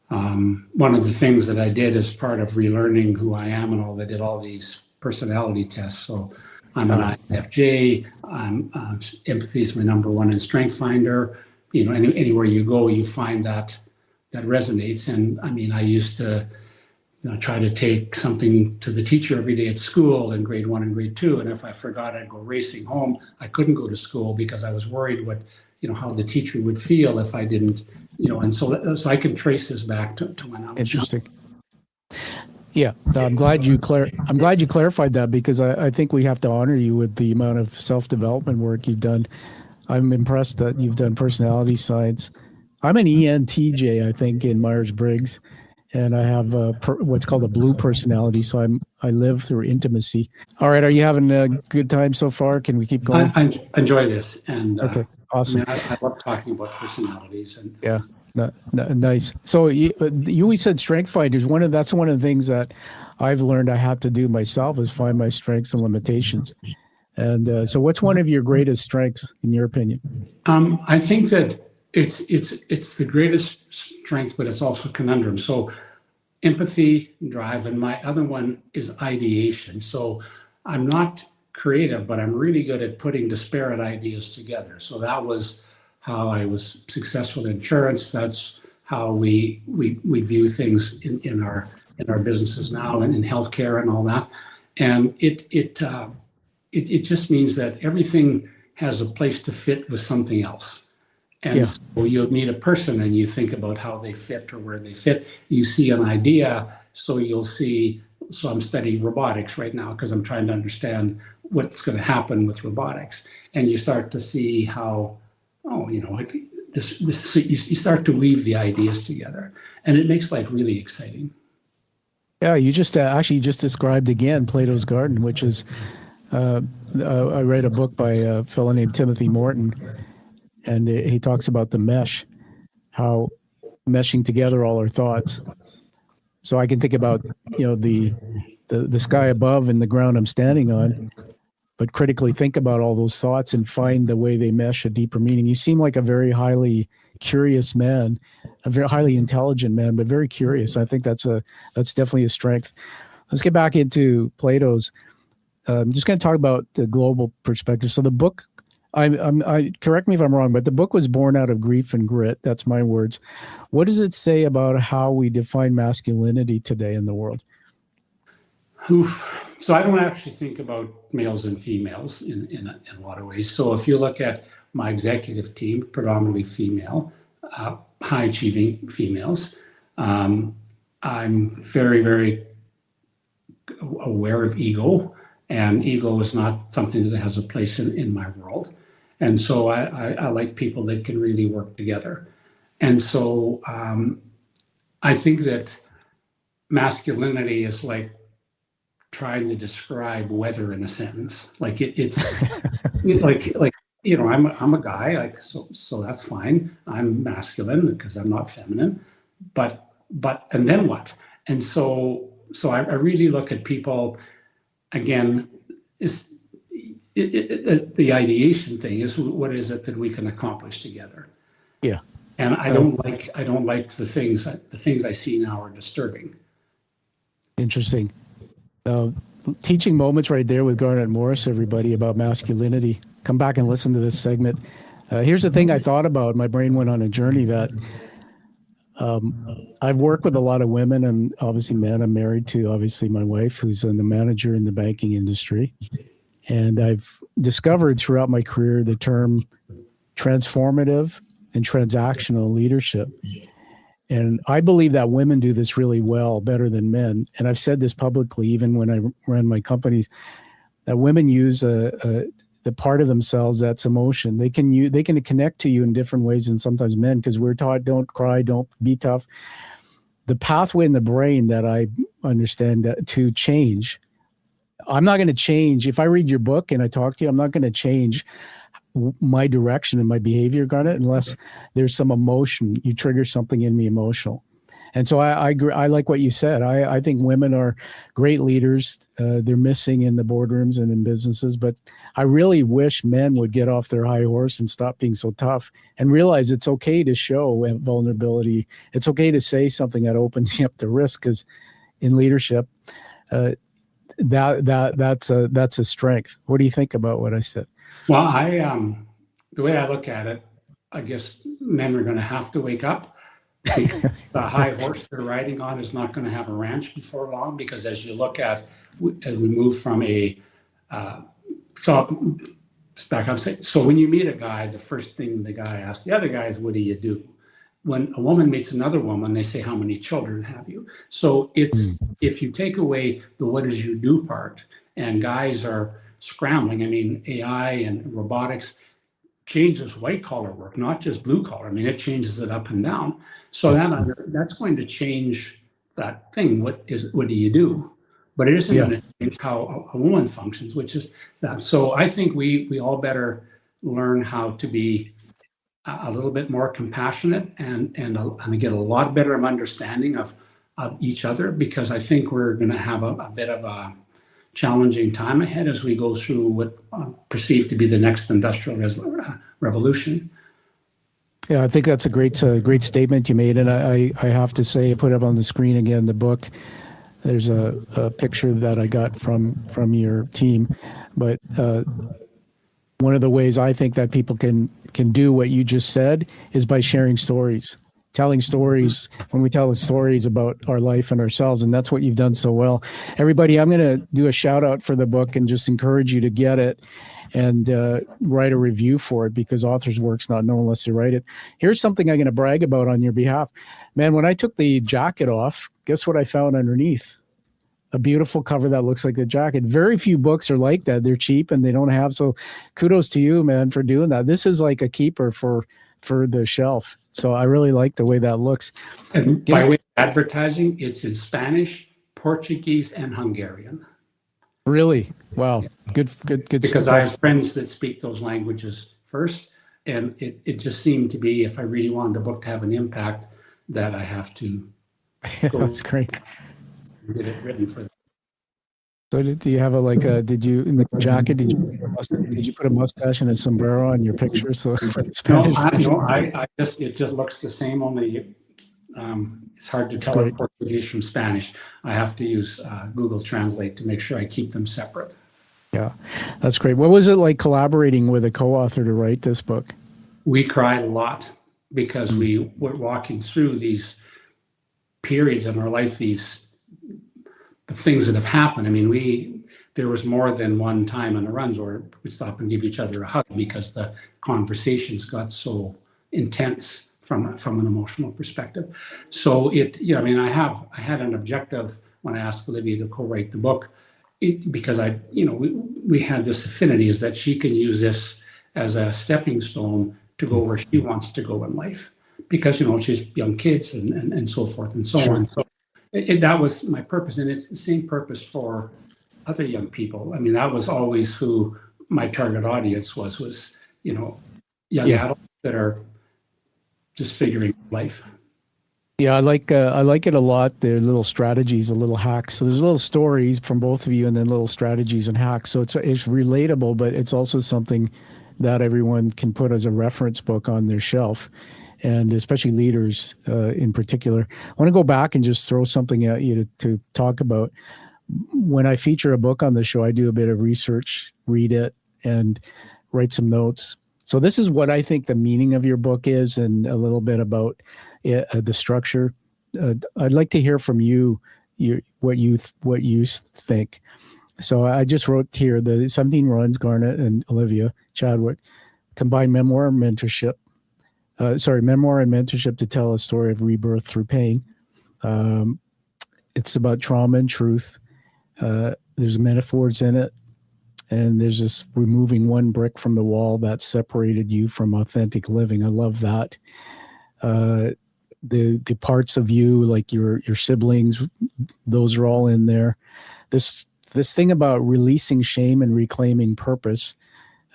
one of the things that I did as part of relearning who I am and all, I did all these personality tests. So I'm an INFJ. Empathy is my number one in Strength Finder. Anywhere you go, you find that resonates. And I mean, I used to try to take something to the teacher every day at school in grade 1 and grade 2. And if I forgot, I'd go racing home. I couldn't go to school because I was worried how the teacher would feel if I didn't, and so I can trace this back to when I was interesting. Yeah, no, I'm glad you clarified that, because I think we have to honor you with the amount of self-development work you've done. I'm impressed that you've done personality science. I'm an ENTJ, I think, in Myers-Briggs, and I have what's called a blue personality, so I live through intimacy. All right, are you having a good time so far? Can we keep going? I enjoy this, and okay, awesome. I love talking about personalities. And yeah, nice. So you always said Strength Finders. That's one of the things that I've learned I have to do myself is find my strengths and limitations. And so, what's one of your greatest strengths, in your opinion? I think that it's the greatest strength, but it's also a conundrum. So empathy, drive, and my other one is ideation. So I'm not creative, but I'm really good at putting disparate ideas together. So that was how I was successful in insurance. That's how we view things in our businesses now and in healthcare and all that. And it just means that everything has a place to fit with something else. And Yeah. so you'll meet a person and you think about how they fit or where they fit. You see an idea, so you'll see. So I'm studying robotics right now because I'm trying to understand what's going to happen with robotics. And you start to see how, oh, you start to weave the ideas together, and it makes life really exciting. Yeah, you just actually just described again Plato's Garden, which is I read a book by a fellow named Timothy Morton, and he talks about the mesh, how meshing together all our thoughts. So I can think about the sky above and the ground I'm standing on, but critically think about all those thoughts and find the way they mesh a deeper meaning. You seem like a very highly curious man, a very highly intelligent man, but very curious. I think that's definitely a strength. Let's get back into Plato's. I'm just going to talk about the global perspective. So the book, I correct me if I'm wrong, but the book was born out of grief and grit. That's my words. What does it say about how we define masculinity today in the world? Oof. So I don't actually think about males and females in a lot of ways. So if you look at my executive team, predominantly female, high achieving females, I'm very, very aware of ego, and ego is not something that has a place in my world. And so I like people that can really work together. And so I think that masculinity is like trying to describe weather in a sentence. Like it's like I'm a guy, like so that's fine. I'm masculine because I'm not feminine, but and then what? And so I really look at people again. The ideation thing is, what is it that we can accomplish together? Yeah. And I don't like the things I see now are disturbing. Interesting. Teaching moments right there with Garnet Morris, everybody, about masculinity. Come back and listen to this segment. Here's the thing I thought about. My brain went on a journey that I've worked with a lot of women and obviously men. I'm married to obviously my wife, who's a manager in the banking industry. And I've discovered throughout my career the term transformative and transactional leadership. And I believe that women do this really well, better than men. And I've said this publicly, even when I ran my companies, that women use the part of themselves that's emotion. They can connect to you in different ways than sometimes men, because we're taught don't cry, don't be tough. The pathway in the brain that I understand to change. I'm not going to change. If I read your book and I talk to you, I'm not going to change my direction and my behavior, Garnet, unless there's some emotion. You trigger something in me emotional. And so I like what you said. I think women are great leaders. They're missing in the boardrooms and in businesses. But I really wish men would get off their high horse and stop being so tough and realize it's okay to show vulnerability. It's okay to say something that opens you up to risk, because in leadership, that's a strength. What do you think about what I said? Well, the way I look at it, I guess men are going to have to wake up. The high horse they're riding on is not going to have a ranch before long, because as you look at, as we move from so when you meet a guy, the first thing the guy asks the other guy is, what do you do? When a woman meets another woman, they say, how many children have you? So it's, if you take away the what does you do part, and guys are scrambling, I mean, AI and robotics changes white collar work, not just blue collar. I mean, it changes it up and down. So that's going to change that thing. What do you do? But it isn't going to change how a woman functions, which is that. So I think we all better learn how to be a little bit more compassionate and get a lot better of understanding of each other, because I think we're going to have a bit of a challenging time ahead as we go through what perceived to be the next industrial revolution. Yeah, I think that's a great statement you made, and I have to say, I put up on the screen again the book. There's a picture that I got from your team, but one of the ways I think that people can do what you just said is by sharing stories. telling stories when we tell the stories about our life and ourselves. And that's what you've done so well. Everybody, I'm going to do a shout out for the book and just encourage you to get it and write a review for it, because author's work's not known unless they write it. Here's something I'm going to brag about on your behalf. Man, when I took the jacket off, guess what I found underneath? A beautiful cover that looks like the jacket. Very few books are like that. They're cheap and they don't have. So kudos to you, man, for doing that. This is like a keeper for the shelf. So I really like the way that looks. And by way of advertising, it's in Spanish, Portuguese, and Hungarian. Really? Wow. Good. Because I have friends that speak those languages first. And it just seemed to be, if I really wanted the book to have an impact, that I have to go. That's great. Get it written for them. So do you have did you, in the jacket, did you put a mustache and a sombrero on your picture? So it just looks the same, only it's hard to tell Portuguese from Spanish. I have to use Google Translate to make sure I keep them separate. Yeah, that's great. What was it like collaborating with a co-author to write this book? We cried a lot because we were walking through these periods in our life, the things that have happened. I mean, there was more than one time in the runs where we stop and give each other a hug because the conversations got so intense from an emotional perspective. So I had an objective when I asked Olivia to co-write the book, because we had this affinity, is that she can use this as a stepping stone to go where she wants to go in life, because she's young kids and so forth and so on. So that was my purpose, and it's the same purpose for other young people. I mean, that was always who my target audience was young adults that are just figuring life. Yeah, I like it a lot. There are little strategies, the little hacks. So there's little stories from both of you, and then little strategies and hacks. So it's relatable, but it's also something that everyone can put as a reference book on their shelf, and especially leaders in particular. I want to go back and just throw something at you to talk about. When I feature a book on the show, I do a bit of research, read it, and write some notes. So this is what I think the meaning of your book is, and a little bit about the structure. I'd like to hear from you, what you think. So I just wrote here the 17 runs, Garnet and Olivia Chadwick, combine memoir and mentorship to tell a story of rebirth through pain. It's about trauma and truth. There's metaphors in it. And there's this removing one brick from the wall that separated you from authentic living. I love that. The parts of you, like your siblings, those are all in there. This thing about releasing shame and reclaiming purpose,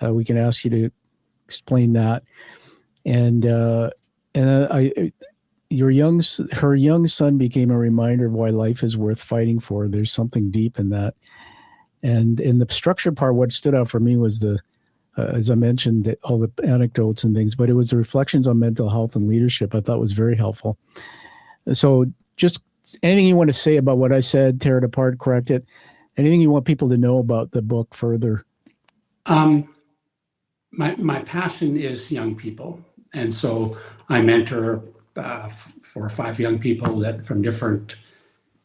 we can ask you to explain that. And her young son became a reminder of why life is worth fighting for. There's something deep in that. And in the structure part, what stood out for me was as I mentioned, all the anecdotes and things, but it was the reflections on mental health and leadership I thought was very helpful. So just anything you want to say about what I said, tear it apart, correct it, anything you want people to know about the book further? My passion is young people. And so I mentor 4 or 5 young people that from different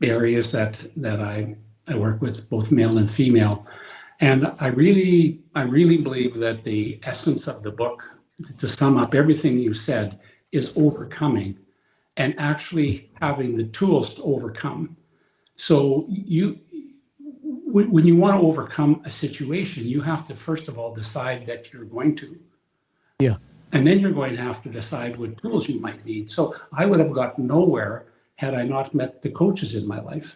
areas that I work with, both male and female. And I really believe that the essence of the book, to sum up everything you said, is overcoming and actually having the tools to overcome. So when you want to overcome a situation, you have to, first of all, decide that you're going to. Yeah. And then you're going to have to decide what tools you might need. So I would have gotten nowhere had I not met the coaches in my life.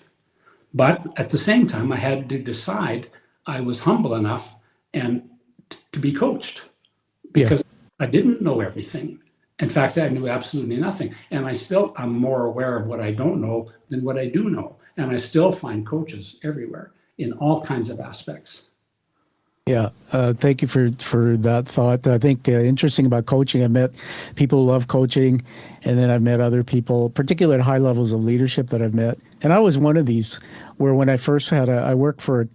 But at the same time, I had to decide I was humble enough and to be coached, because I didn't know everything. In fact, I knew absolutely nothing. And I'm more aware of what I don't know than what I do know. And I still find coaches everywhere in all kinds of aspects. Yeah, thank you for that thought. I think interesting about coaching, I've met people who love coaching, and then I've met other people, particularly at high levels of leadership that I've met. And I was one of these where when I first I worked for a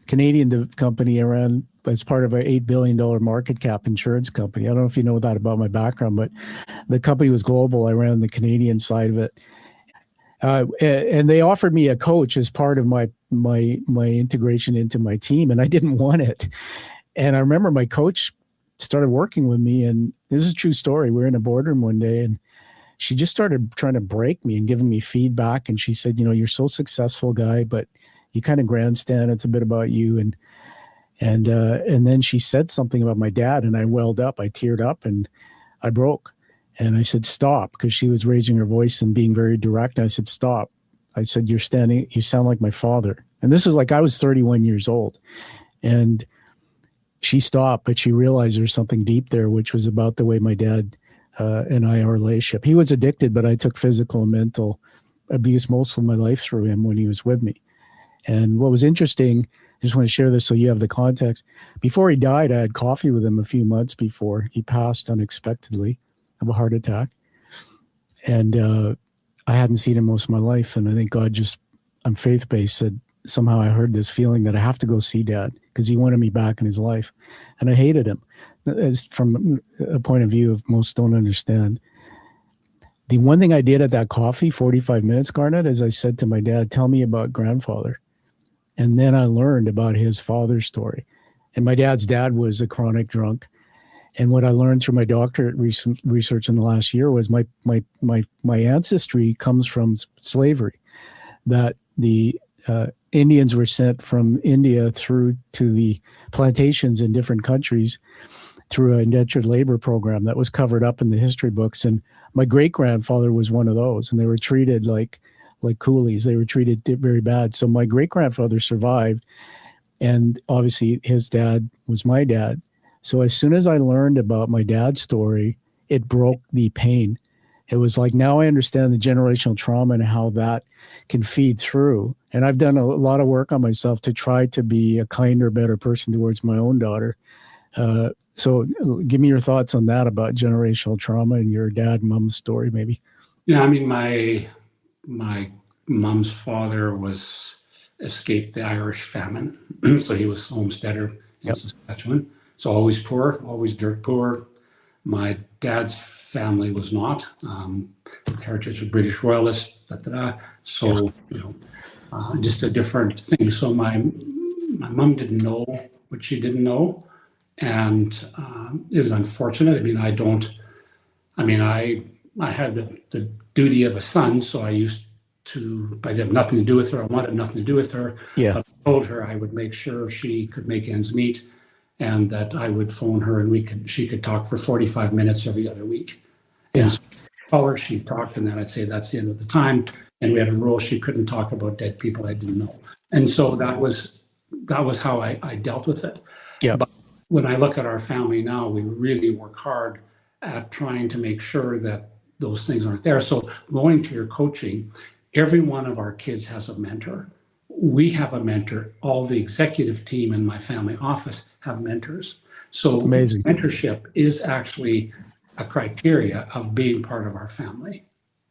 Canadian company around as part of an $8 billion market cap insurance company. I don't know if you know that about my background, but the company was global. I ran the Canadian side of it. And they offered me a coach as part of my integration into my team, and I didn't want it. And I remember my coach started working with me, and this is a true story. We were in a boardroom one day, and she just started trying to break me and giving me feedback. And she said, "You're so successful, guy, but you kind of grandstand. It's a bit about you." And then she said something about my dad, and I welled up, I teared up, and I broke. And I said, "Stop," because she was raising her voice and being very direct. And I said, "Stop." I said, you sound like my father." And this was like, I was 31 years old. And she stopped, but she realized there's something deep there, which was about the way my dad and I, our relationship. He was addicted, but I took physical and mental abuse most of my life through him when he was with me. And what was interesting, I just want to share this so you have the context. Before he died, I had coffee with him a few months before he passed unexpectedly of a heart attack. And I hadn't seen him most of my life. And I think God just, I'm faith-based, said somehow I heard this feeling that I have to go see Dad because he wanted me back in his life. And I hated him. As from a point of view of most don't understand. The one thing I did at that coffee, 45 minutes, Garnet, is I said to my dad, "Tell me about grandfather." And then I learned about his father's story. And my dad's dad was a chronic drunk. And what I learned through my doctorate research in the last year was my ancestry comes from slavery, that the Indians were sent from India through to the plantations in different countries through an indentured labor program that was covered up in the history books. And my great-grandfather was one of those, and they were treated like coolies. They were treated very bad. So my great-grandfather survived, and obviously his dad was my dad. So as soon as I learned about my dad's story, it broke the pain. It was like, now I understand the generational trauma and how that can feed through. And I've done a lot of work on myself to try to be a kinder, better person towards my own daughter. So give me your thoughts on that about generational trauma and your dad and mom's story, maybe. Yeah, I mean, my mom's father escaped the Irish famine, so he was homesteader in Saskatchewan. So always poor, always dirt poor. My dad's family was not. Heritage of British royalists, So, just a different thing. So my mom didn't know what she didn't know. And it was unfortunate. I had the duty of a son, so I had nothing to do with her. I wanted nothing to do with her. Yeah. But I told her I would make sure she could make ends meet, and that I would phone her and she could talk for 45 minutes every other week. Yeah. And so I'd call her, she'd talk, and then I'd say that's the end of the time. And we had a rule she couldn't talk about dead people I didn't know. And so that was how I dealt with it. Yeah. But when I look at our family now, we really work hard at trying to make sure that those things aren't there. So going to your coaching, every one of our kids has a mentor. We have a mentor. All the executive team in my family office have mentors. So amazing. Mentorship is actually a criteria of being part of our family.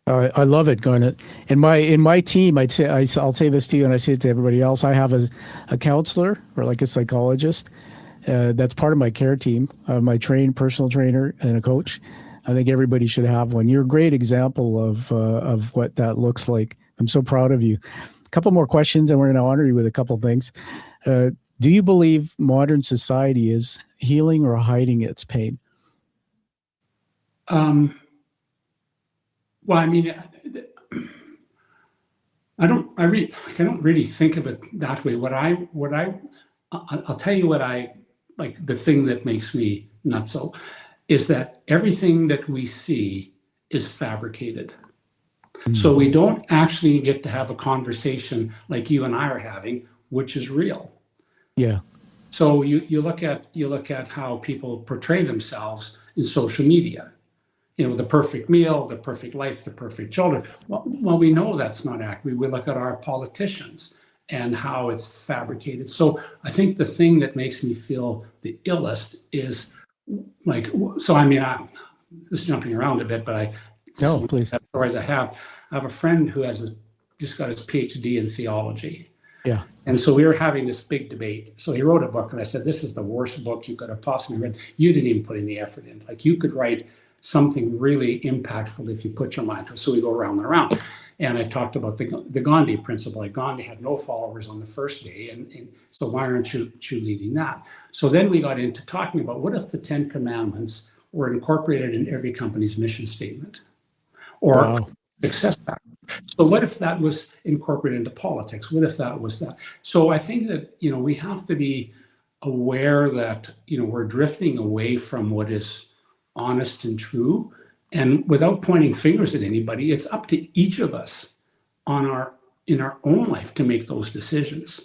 I love it, Garnet. In my team, I'll say this to you, and I say it to everybody else. I have a counselor or like a psychologist. That's part of my care team. I have my personal trainer and a coach. I think everybody should have one. You're a great example of what that looks like. I'm so proud of you. A couple more questions, and we're going to honor you with a couple things. Do you believe modern society is healing or hiding its pain? Well, I mean, I don't really think of it that way. I'll tell you what I like. The thing that makes me nutso is that everything that we see is fabricated. So we don't actually get to have a conversation like you and I are having, which is real. Yeah. So you look at how people portray themselves in social media. The perfect meal, the perfect life, the perfect children. Well, we know that's not accurate. We look at our politicians, and how it's fabricated. So I think the thing that makes me feel the illest is like, so I mean, I'm just jumping around a bit, but No, please. stories I have a friend who just got his PhD in theology. Yeah. And so we were having this big debate. So he wrote a book, and I said, this is the worst book you could have possibly read. You didn't even put any effort in. Like, you could write something really impactful if you put your mind to it. So we go around and around. And I talked about the Gandhi principle. Like, Gandhi had no followers on the first day. And so why aren't you leading that? So then we got into talking about, what if the 10 Commandments were incorporated in every company's mission statement or success factor? So what if that was incorporated into politics? What if that was that? So I think that, we have to be aware that, we're drifting away from what is honest and true. And without pointing fingers at anybody, it's up to each of us in our own life to make those decisions.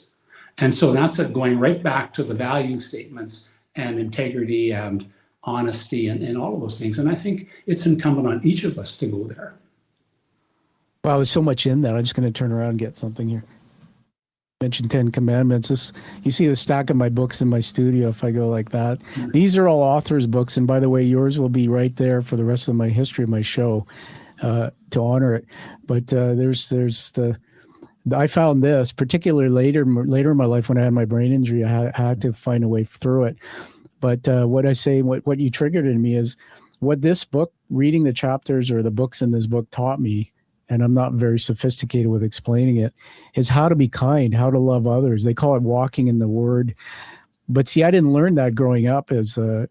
And so that's going right back to the value statements and integrity and honesty and all of those things. And I think it's incumbent on each of us to go there. Wow, there's so much in that. I'm just going to turn around and get something here. You mentioned 10 Commandments. You see the stack of my books in my studio if I go like that. Mm-hmm. These are all authors' books. And by the way, yours will be right there for the rest of my history of my show to honor it. But I found this, particularly later in my life when I had my brain injury, I had to find a way through it. But what you triggered in me is what this book, reading the chapters or the books in this book taught me, and I'm not very sophisticated with explaining it, is how to be kind, how to love others. They call it walking in the Word. But see, I didn't learn that growing up as a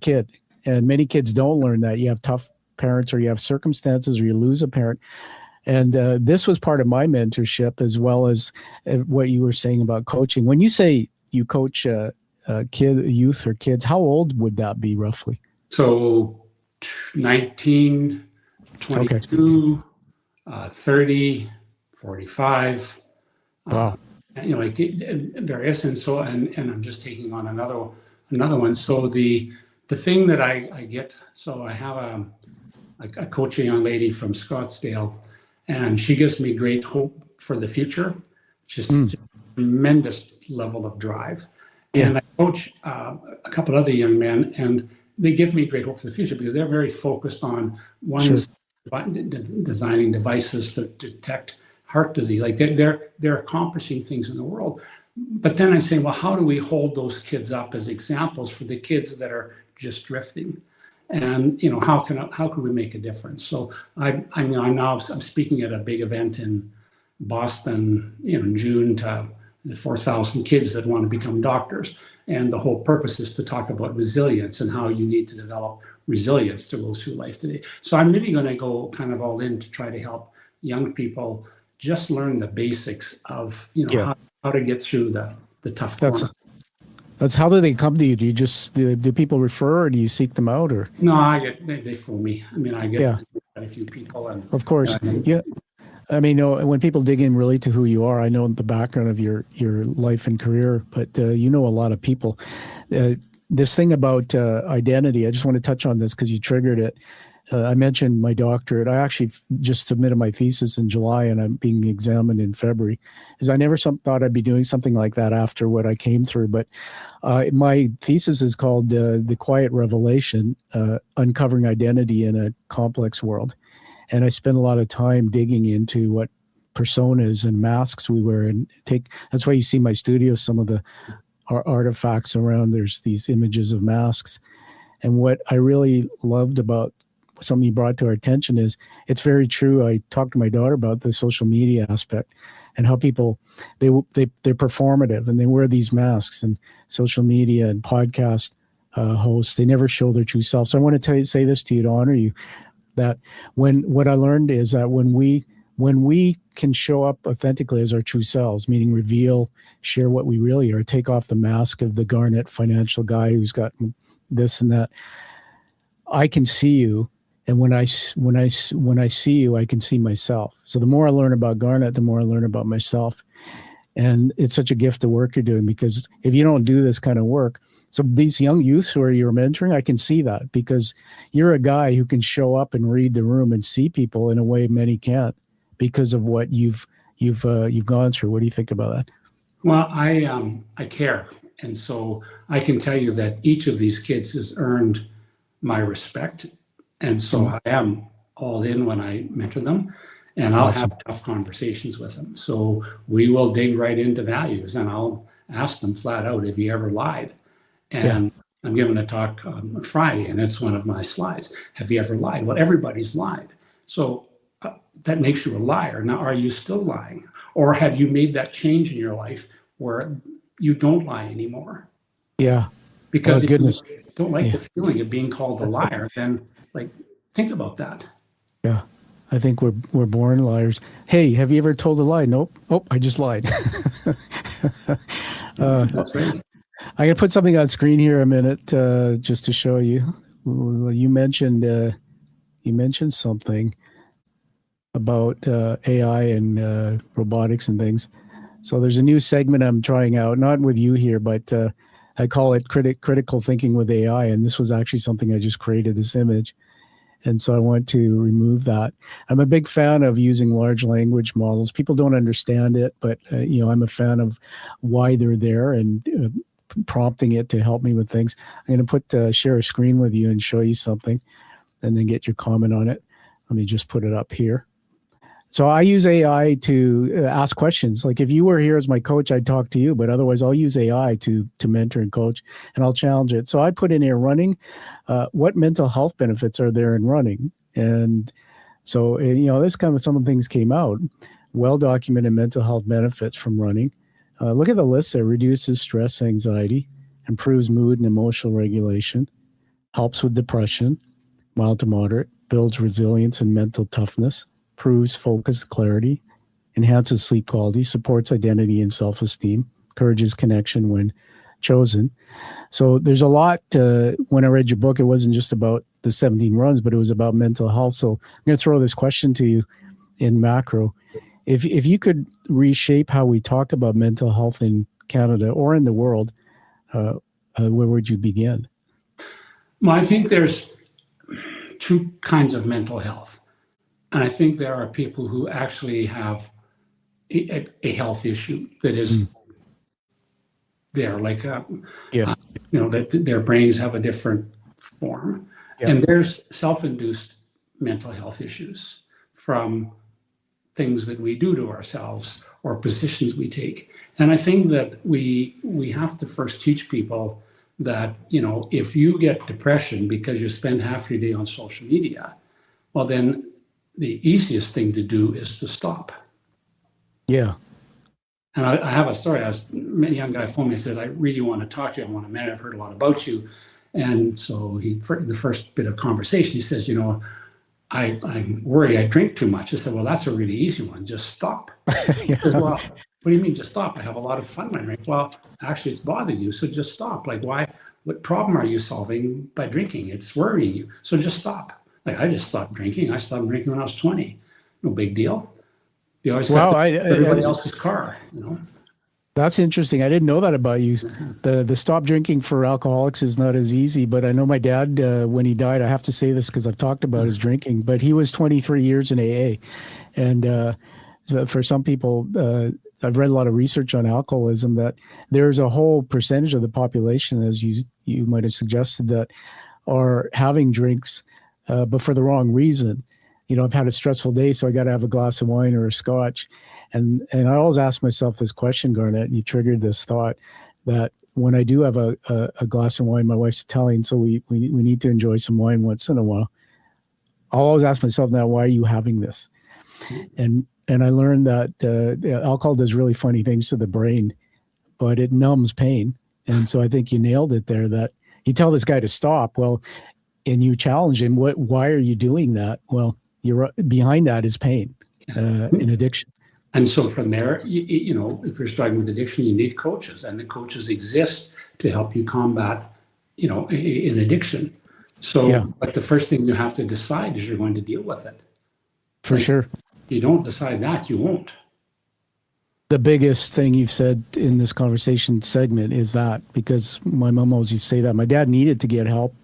kid. And many kids don't learn that. You have tough parents, or you have circumstances, or you lose a parent. And this was part of my mentorship, as well as what you were saying about coaching. When you say you coach youth or kids, how old would that be roughly? So 19, 22, 30, 45. Wow. Like various. And so, and I'm just taking on another one. So the thing that I get, so I have a coach, a young lady from Scottsdale, and she gives me great hope for the future. Just tremendous level of drive. Yeah. And I coach a couple other young men, and they give me great hope for the future because they're very focused on designing devices to detect heart disease. Like they're accomplishing things in the world. But then I say, well, how do we hold those kids up as examples for the kids that are just drifting? And how can we make a difference? So I'm speaking at a big event in Boston, in June, to the 4,000 kids that want to become doctors. And the whole purpose is to talk about resilience and how you need to develop resilience to go through life today. So I'm really going to go kind of all in to try to help young people just learn the basics of, how to get through the tough corner. That's how do they come to you? Do you do people refer, or do you seek them out, or? No, they phone me. I mean, I get a few people. And of course, yeah. I mean, when people dig in really to who you are, I know the background of your life and career, but you know a lot of people. This thing about identity, I just want to touch on this because you triggered it. I mentioned my doctorate. I actually just submitted my thesis in July, and I'm being examined in February. I never thought I'd be doing something like that after what I came through. But my thesis is called The Quiet Revelation, Uncovering Identity in a Complex World. And I spend a lot of time digging into what personas and masks we wear. And that's why you see my studio, some of the artifacts around, there's these images of masks. And what I really loved about something you brought to our attention is it's very true. I talked to my daughter about the social media aspect and how people, they're performative and they wear these masks, and social media and podcast hosts, they never show their true self. So I want to say this to you to honor you, that what I learned is that when we can show up authentically as our true selves, meaning reveal, share what we really are, take off the mask of the Garnet financial guy who's got this and that, I can see you. And when I see you, I can see myself. So the more I learn about Garnet, the more I learn about myself. And it's such a gift the work you're doing, because if you don't do this kind of work, so these young youths who are you're mentoring, I can see that, because you're a guy who can show up and read the room and see people in a way many can't, because of what you've you've gone through. What do you think about that? Well, I care, and so I can tell you that each of these kids has earned my respect, and so I am all in when I mentor them, and I'll Awesome. have tough conversations with them. So we will dig right into values, and I'll ask them flat out, "Have you ever lied?" And I'm giving a talk on Friday, and it's one of my slides. Have you ever lied? Well, everybody's lied. So that makes you a liar. Now, are you still lying? Or have you made that change in your life where you don't lie anymore? Yeah. Because if goodness. you don't like the feeling of being called a liar, then like think about that. Yeah. I think we're born liars. Hey, have you ever told a lie? Nope. Oh, I just lied. That's right. I'm gonna put something on screen here a minute, just to show you. You mentioned something about AI and robotics and things. So there's a new segment I'm trying out, not with you here, but I call it critical thinking with AI. And this was actually something I just created, this image. And so I want to remove that. I'm a big fan of using large language models. People don't understand it, but I'm a fan of why they're there and prompting it to help me with things. I'm going to share a screen with you and show you something and then get your comment on it. Let me just put it up here. So I use AI to ask questions. Like if you were here as my coach, I'd talk to you, but otherwise I'll use AI to mentor and coach, and I'll challenge it. So I put in here running. What mental health benefits are there in running? And so, this kind of some of the things came out. Well-documented mental health benefits from running. Look at the list there. Reduces stress, anxiety, improves mood and emotional regulation, helps with depression, mild to moderate, builds resilience and mental toughness, improves focus, clarity, enhances sleep quality, supports identity and self-esteem, encourages connection when chosen. So there's a lot. When I read your book, it wasn't just about the 17 runs, but it was about mental health. So I'm going to throw this question to you in macro. If you could reshape how we talk about mental health in Canada or in the world, where would you begin? Well, I think there's two kinds of mental health. And I think there are people who actually have a health issue that is there, like, that their brains have a different form. Yeah. And there's self-induced mental health issues from things that we do to ourselves or positions we take. And I think that we have to first teach people that, if you get depression because you spend half your day on social media, well, then the easiest thing to do is to stop. Yeah. And I have a story. A young guy phoned me and said, "I really want to talk to you. I want a minute. I've heard a lot about you." And so the first bit of conversation, he says, I'm worried I drink too much. I said, "Well, that's a really easy one. Just stop." He says, "Well, what do you mean just stop? I have a lot of fun when I drink." "Well, actually, it's bothering you. So just stop. Like, why? What problem are you solving by drinking? It's worrying you. So just stop." Like, I just stopped drinking. I stopped drinking when I was 20. No big deal. You always got everybody else's car, That's interesting. I didn't know that about you. The stop drinking for alcoholics is not as easy, but I know my dad, when he died, I have to say this because I've talked about his drinking, but he was 23 years in AA. And for some people, I've read a lot of research on alcoholism, that there's a whole percentage of the population, as you might have suggested, that are having drinks, but for the wrong reason. I've had a stressful day, so I got to have a glass of wine or a scotch. And I always ask myself this question, Garnet, and you triggered this thought, that when I do have a glass of wine, my wife's Italian, so we need to enjoy some wine once in a while. I'll always ask myself now, why are you having this? And I learned that alcohol does really funny things to the brain, but it numbs pain. And so I think you nailed it there, that you tell this guy to stop, well, and you challenge him, why are you doing that? Well, behind that is pain, and addiction. And so from there, if you're struggling with addiction, you need coaches, and the coaches exist to help you combat, an addiction. So, But the first thing you have to decide is you're going to deal with it. For sure. You don't decide that, you won't. The biggest thing you've said in this conversation segment is that, because my mom always used to say that my dad needed to get help,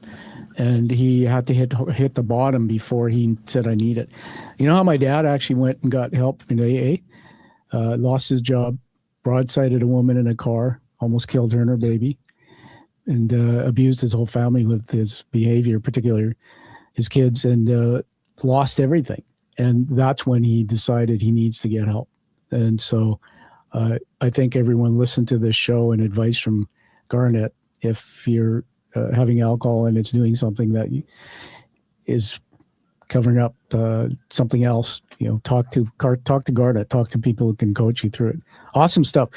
and he had to hit the bottom before he said, "I need it." You know how my dad actually went and got help in AA? lost his job, broadsided a woman in a car, almost killed her and her baby, and abused his whole family with his behavior, particularly his kids, and lost everything. And that's when he decided he needs to get help. And so I think everyone listen to this show and advice from Garnet. If you're having alcohol and it's doing something that is covering up something else, talk to Garnet, talk to people who can coach you through it. Awesome stuff.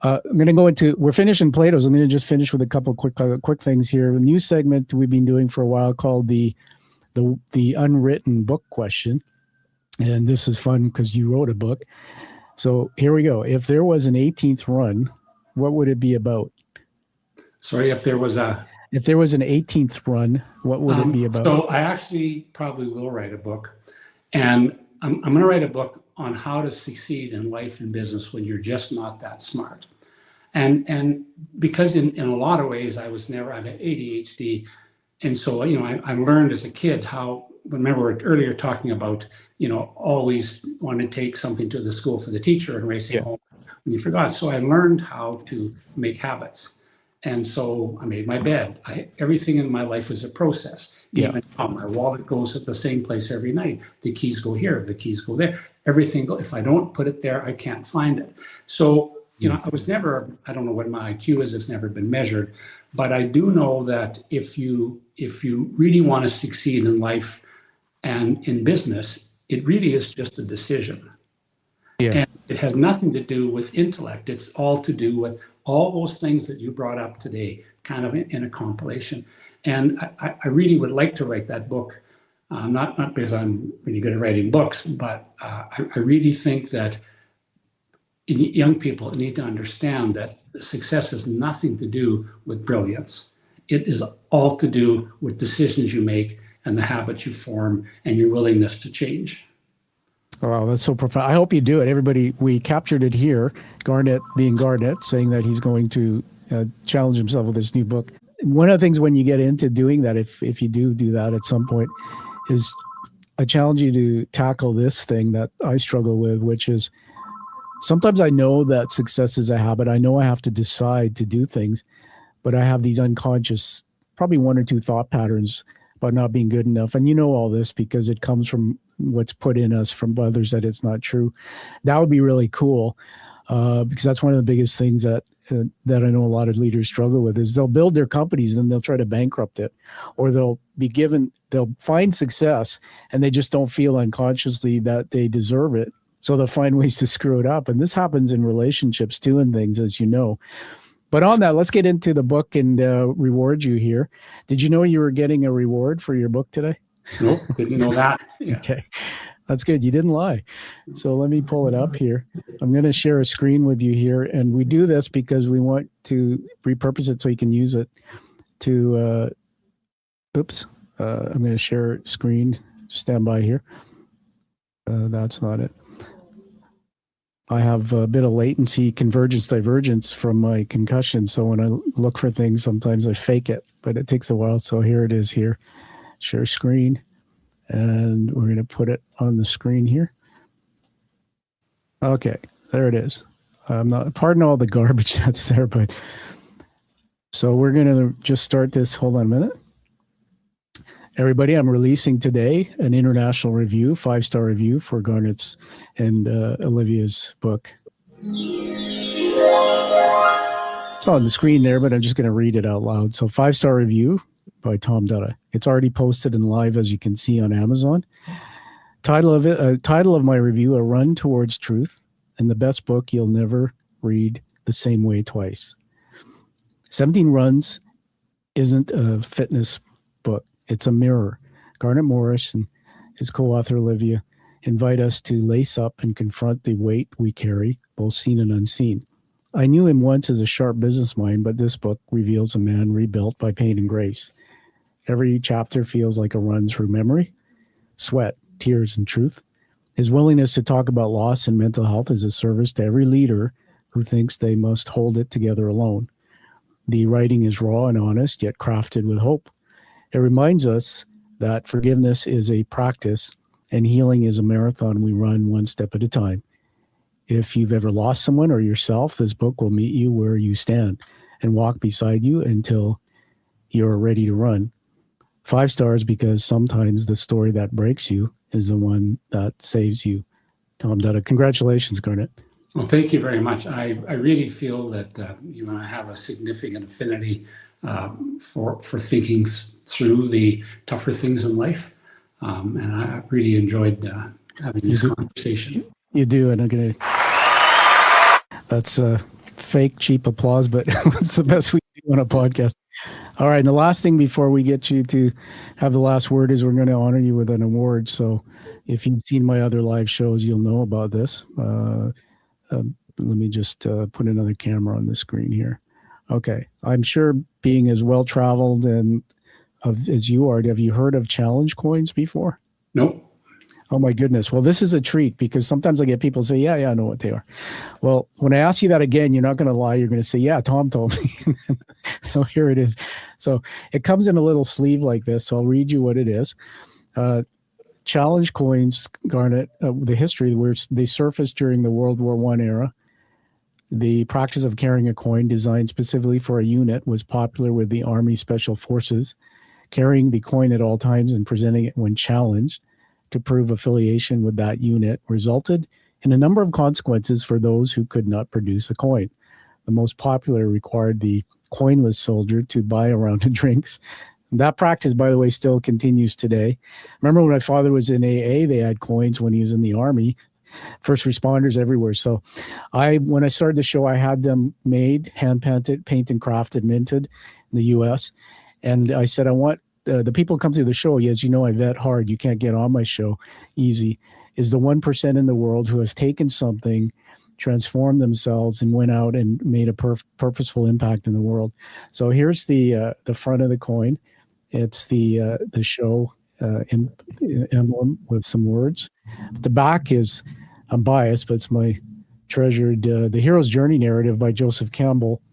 I'm going to go into, we're finishing Plato's. I'm going to just finish with a couple quick things here. A new segment we've been doing for a while called the unwritten book question. And this is fun because you wrote a book. So here we go. If there was an 18th run, what would it be about? Sorry, if there was an 18th run, what would it be about? So I actually probably will write a book. And I'm going to write a book on how to succeed in life and business when you're just not that smart. And because in a lot of ways, I was never, I had ADHD. And so, I learned as a kid how, remember earlier talking about, always want to take something to the school for the teacher and racing home when you forgot. So I learned how to make habits. And so I made my bed. Everything in my life was a process. Even how my wallet goes at the same place every night. The keys go here, the keys go there. Everything if I don't put it there, I can't find it. So, I was never, I don't know what my IQ is, it's never been measured. But I do know that if you really want to succeed in life and in business, it really is just a decision. Yeah. And it has nothing to do with intellect. It's all to do with all those things that you brought up today, kind of in a compilation. And I really would like to write that book, not because I'm really good at writing books, but I really think that young people need to understand that success has nothing to do with brilliance. It is all to do with decisions you make and the habits you form and your willingness to change. Wow, that's so profound. I hope you do it. Everybody, we captured it here. Garnet being Garnet, saying that he's going to challenge himself with this new book. One of the things when you get into doing that, if you do that at some point, is I challenge you to tackle this thing that I struggle with, which is sometimes I know that success is a habit. I know I have to decide to do things, but I have these unconscious, probably one or two thought patterns about not being good enough. And all this because it comes from what's put in us from others that it's not true. That would be really cool because that's one of the biggest things that I know a lot of leaders struggle with is they'll build their companies and they'll try to bankrupt it, or they'll find success and they just don't feel unconsciously that they deserve it. So they'll find ways to screw it up. And this happens in relationships too and things, as you know. But on that, let's get into the book and reward you here. Did you know you were getting a reward for your book today? Nope, didn't know that. Yeah. Okay, that's good. You didn't lie. So let me pull it up here. I'm going to share a screen with you here. And we do this because we want to repurpose it so you can use it to, I'm going to share screen. Stand by here. That's not it. I have a bit of latency, convergence, divergence from my concussion. So when I look for things, sometimes I fake it, but it takes a while. So here it is here. Share screen. And we're going to put it on the screen here. Okay, there it is. Pardon all the garbage that's there, but so we're going to just start this. Hold on a minute. Everybody, I'm releasing today an international review, 5-star review for Garnet's and Olivia's book. It's on the screen there, but I'm just going to read it out loud. So 5-star review by Tom Dutta. It's already posted and live, as you can see, on Amazon. Title of my review, A Run Towards Truth, and the best book you'll never read the same way twice. 17 Runs isn't a fitness book. It's a mirror. Garnet Morris and his co-author Olivia invite us to lace up and confront the weight we carry, both seen and unseen. I knew him once as a sharp business mind, but this book reveals a man rebuilt by pain and grace. Every chapter feels like a run through memory, sweat, tears, and truth. His willingness to talk about loss and mental health is a service to every leader who thinks they must hold it together alone. The writing is raw and honest, yet crafted with hope. It reminds us that forgiveness is a practice and healing is a marathon we run one step at a time. If you've ever lost someone or yourself, this book will meet you where you stand and walk beside you until you're ready to run. 5 stars because sometimes the story that breaks you is the one that saves you. Tom Dutta. Congratulations, Garnet. Well, thank you very much. I really feel that you and I have a significant affinity for thinking through the tougher things in life, and I really enjoyed having this conversation. You do, and I'm gonna. That's fake cheap applause, but it's the best we do on a podcast. All right, and the last thing before we get you to have the last word is we're going to honor you with an award. So, if you've seen my other live shows, you'll know about this. Let me just put another camera on the screen here. Okay. I'm sure being as well-traveled and as you are, have you heard of challenge coins before? Nope. Oh, my goodness. Well, this is a treat because sometimes I get people say, yeah, I know what they are. Well, when I ask you that again, you're not going to lie. You're going to say, yeah, Tom told me. So here it is. So it comes in a little sleeve like this. So I'll read you what it is. Challenge coins, Garnet, the history where they surfaced during the World War I era. The practice of carrying a coin designed specifically for a unit was popular with the Army Special Forces. Carrying the coin at all times and presenting it when challenged to prove affiliation with that unit resulted in a number of consequences for those who could not produce a coin. The most popular required the coinless soldier to buy a round of drinks. That practice, by the way, still continues today. Remember when my father was in AA, they had coins when he was in the Army. First responders everywhere. So when I started the show, I had them made, hand-painted, painted, crafted, minted in the U.S. And I said, I want the people come through the show. As you know, I vet hard. You can't get on my show easy. Is the 1% in the world who have taken something, transformed themselves, and went out and made a purposeful impact in the world. So here's the front of the coin. It's the show emblem with some words. The back is, I'm biased, but it's my treasured The Hero's Journey narrative by Joseph Campbell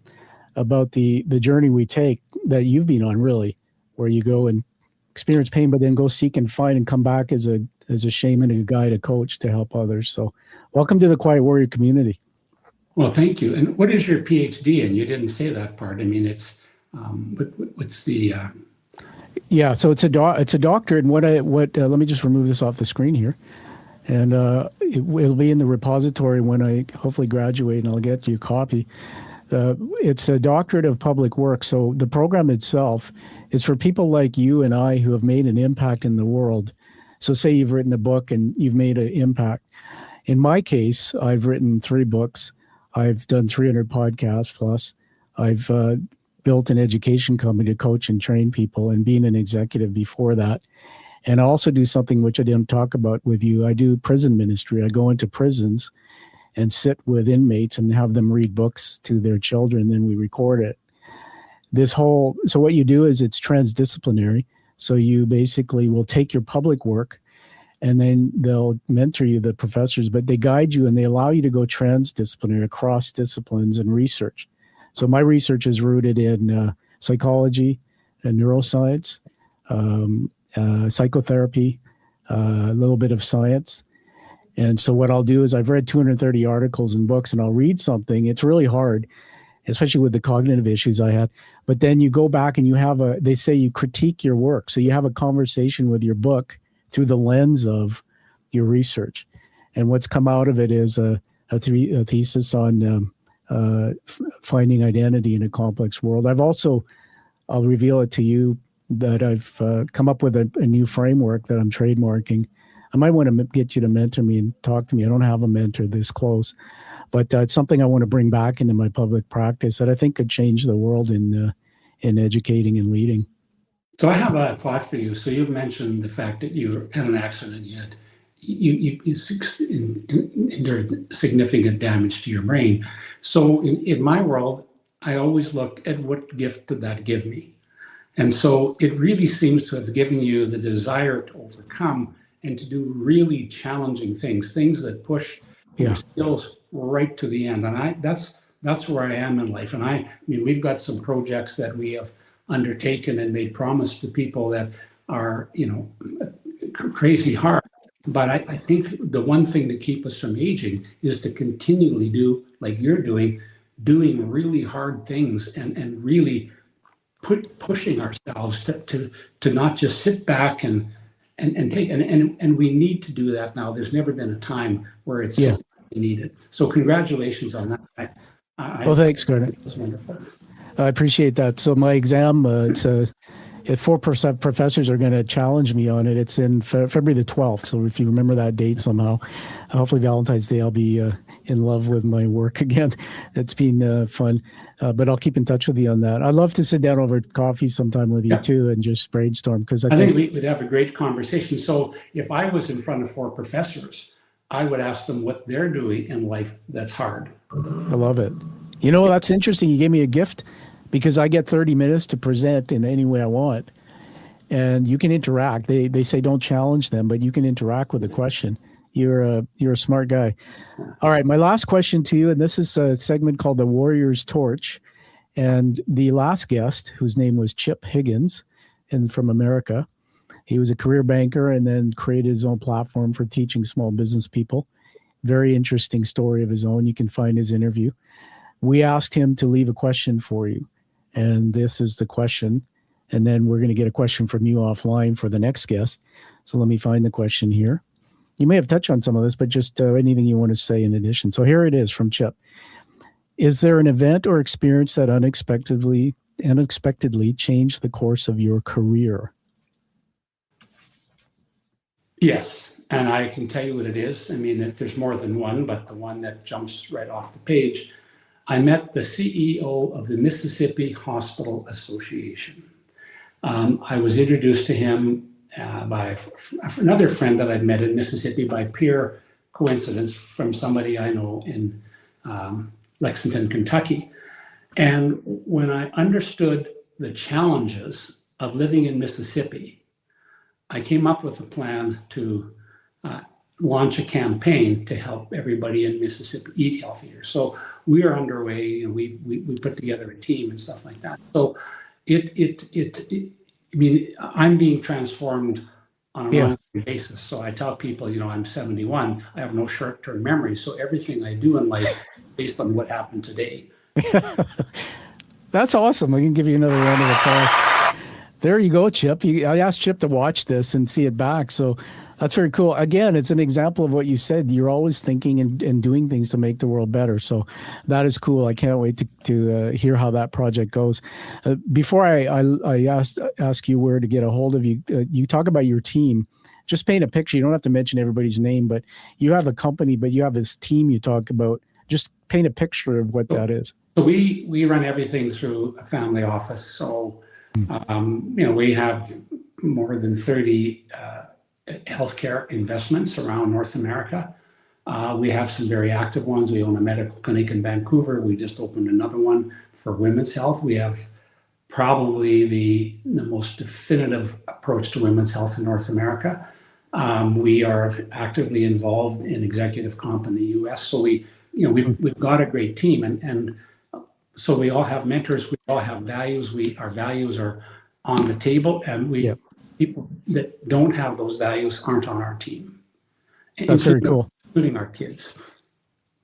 about the journey we take that you've been on, really, where you go and experience pain, but then go seek and find and come back as a shaman, a guide, a coach to help others. So welcome to the Quiet Warrior community. Well, thank you. And what is your PhD in? You didn't say that part. I mean, it's what's the... Yeah, so it's a doctorate. And let me just remove this off the screen here. And it'll be in the repository when I hopefully graduate, and I'll get you a copy. It's a doctorate of public work. So the program itself is for people like you and I who have made an impact in the world. So say you've written a book and you've made an impact. In my case, I've written 3 books. I've done 300 podcasts plus. I've built an education company to coach and train people and being an executive before that. And I also do something which I didn't talk about with you. I do prison ministry. I go into prisons and sit with inmates and have them read books to their children, then we record it. So what you do is it's transdisciplinary. So you basically will take your public work and then they'll mentor you, the professors, but they guide you and they allow you to go transdisciplinary across disciplines and research. So my research is rooted in psychology and neuroscience, psychotherapy, a little bit of science. And so what I'll do is I've read 230 articles and books, and I'll read something. It's really hard, especially with the cognitive issues I had. But then you go back and they say you critique your work. So you have a conversation with your book through the lens of your research. And what's come out of it is a thesis on finding identity in a complex world. I'll reveal it to you, that I've come up with a new framework that I'm trademarking. I might want to get you to mentor me and talk to me. I don't have a mentor this close, but it's something I want to bring back into my public practice that I think could change the world in educating and leading. So I have a thought for you. So you've mentioned the fact that you had an accident, you endured significant damage to your brain. So in my world, I always look at what gift did that give me? And so it really seems to have given you the desire to overcome and to do really challenging things that push your skills right to the end. And that's where I am in life. And I mean, we've got some projects that we have undertaken and made promise to people that are, crazy hard. But I think the one thing to keep us from aging is to continually do, like you're doing really hard things and really pushing ourselves to not just sit back and take, and we need to do that now. There's never been a time where it's Yeah. so needed. So congratulations on that. Well, thanks, Garnet. It's wonderful. I appreciate that. So my exam, if 4% professors are going to challenge me on it, it's in February the 12th. So if you remember that date somehow, hopefully Valentine's Day, I'll be in love with my work again. It's been fun, but I'll keep in touch with you on that. I'd love to sit down over coffee sometime with you too and just brainstorm, because I think we'd have a great conversation. So if I was in front of 4 professors, I would ask them what they're doing in life that's hard. I love it. You know, that's interesting. You gave me a gift, because I get 30 minutes to present in any way I want, and you can interact. They say don't challenge them, but you can interact with the question. You're a smart guy. All right, my last question to you, and this is a segment called the Warrior's Torch, and the last guest, whose name was Chip Higgins, and from America, he was a career banker and then created his own platform for teaching small business people. Very interesting story of his own. You can find his interview. We asked him to leave a question for you. And this is the question. And then we're going to get a question from you offline for the next guest. So let me find the question here. You may have touched on some of this, but just anything you want to say in addition. So here it is from Chip. Is there an event or experience that unexpectedly changed the course of your career? Yes, and I can tell you what it is. I mean, there's more than one, but the one that jumps right off the page, I met the CEO of the Mississippi Hospital Association. I was introduced to him by another friend that I'd met in Mississippi by pure coincidence from somebody I know in Lexington, Kentucky. And when I understood the challenges of living in Mississippi, I came up with a plan to launch a campaign to help everybody in Mississippi eat healthier. So we are underway, and we put together a team and stuff like that. So I mean, I'm being transformed on a monthly basis. So I tell people, you know, I'm 71. I have no short-term memory. So everything I do in life is based on what happened today. That's awesome. I can give you another round of applause. There you go, Chip. I asked Chip to watch this and see it back. So that's very cool. Again, it's an example of what you said. You're always thinking and doing things to make the world better. So that is cool. I can't wait to hear how that project goes. Before I ask you where to get a hold of you, you talk about your team. Just paint a picture. You don't have to mention everybody's name, but you have a company, but you have this team you talk about. Just paint a picture of what that is. So we run everything through a family office. So, you know, we have more than 30 healthcare investments around North America. We have some very active ones. We own a medical clinic in Vancouver. We just opened another one for women's health. We have probably the most definitive approach to women's health in North America. We are actively involved in executive comp in the U.S. So we've got a great team, and so we all have mentors. We all have values. Our values are on the table, and people that don't have those values aren't on our team. That's very cool, including our kids.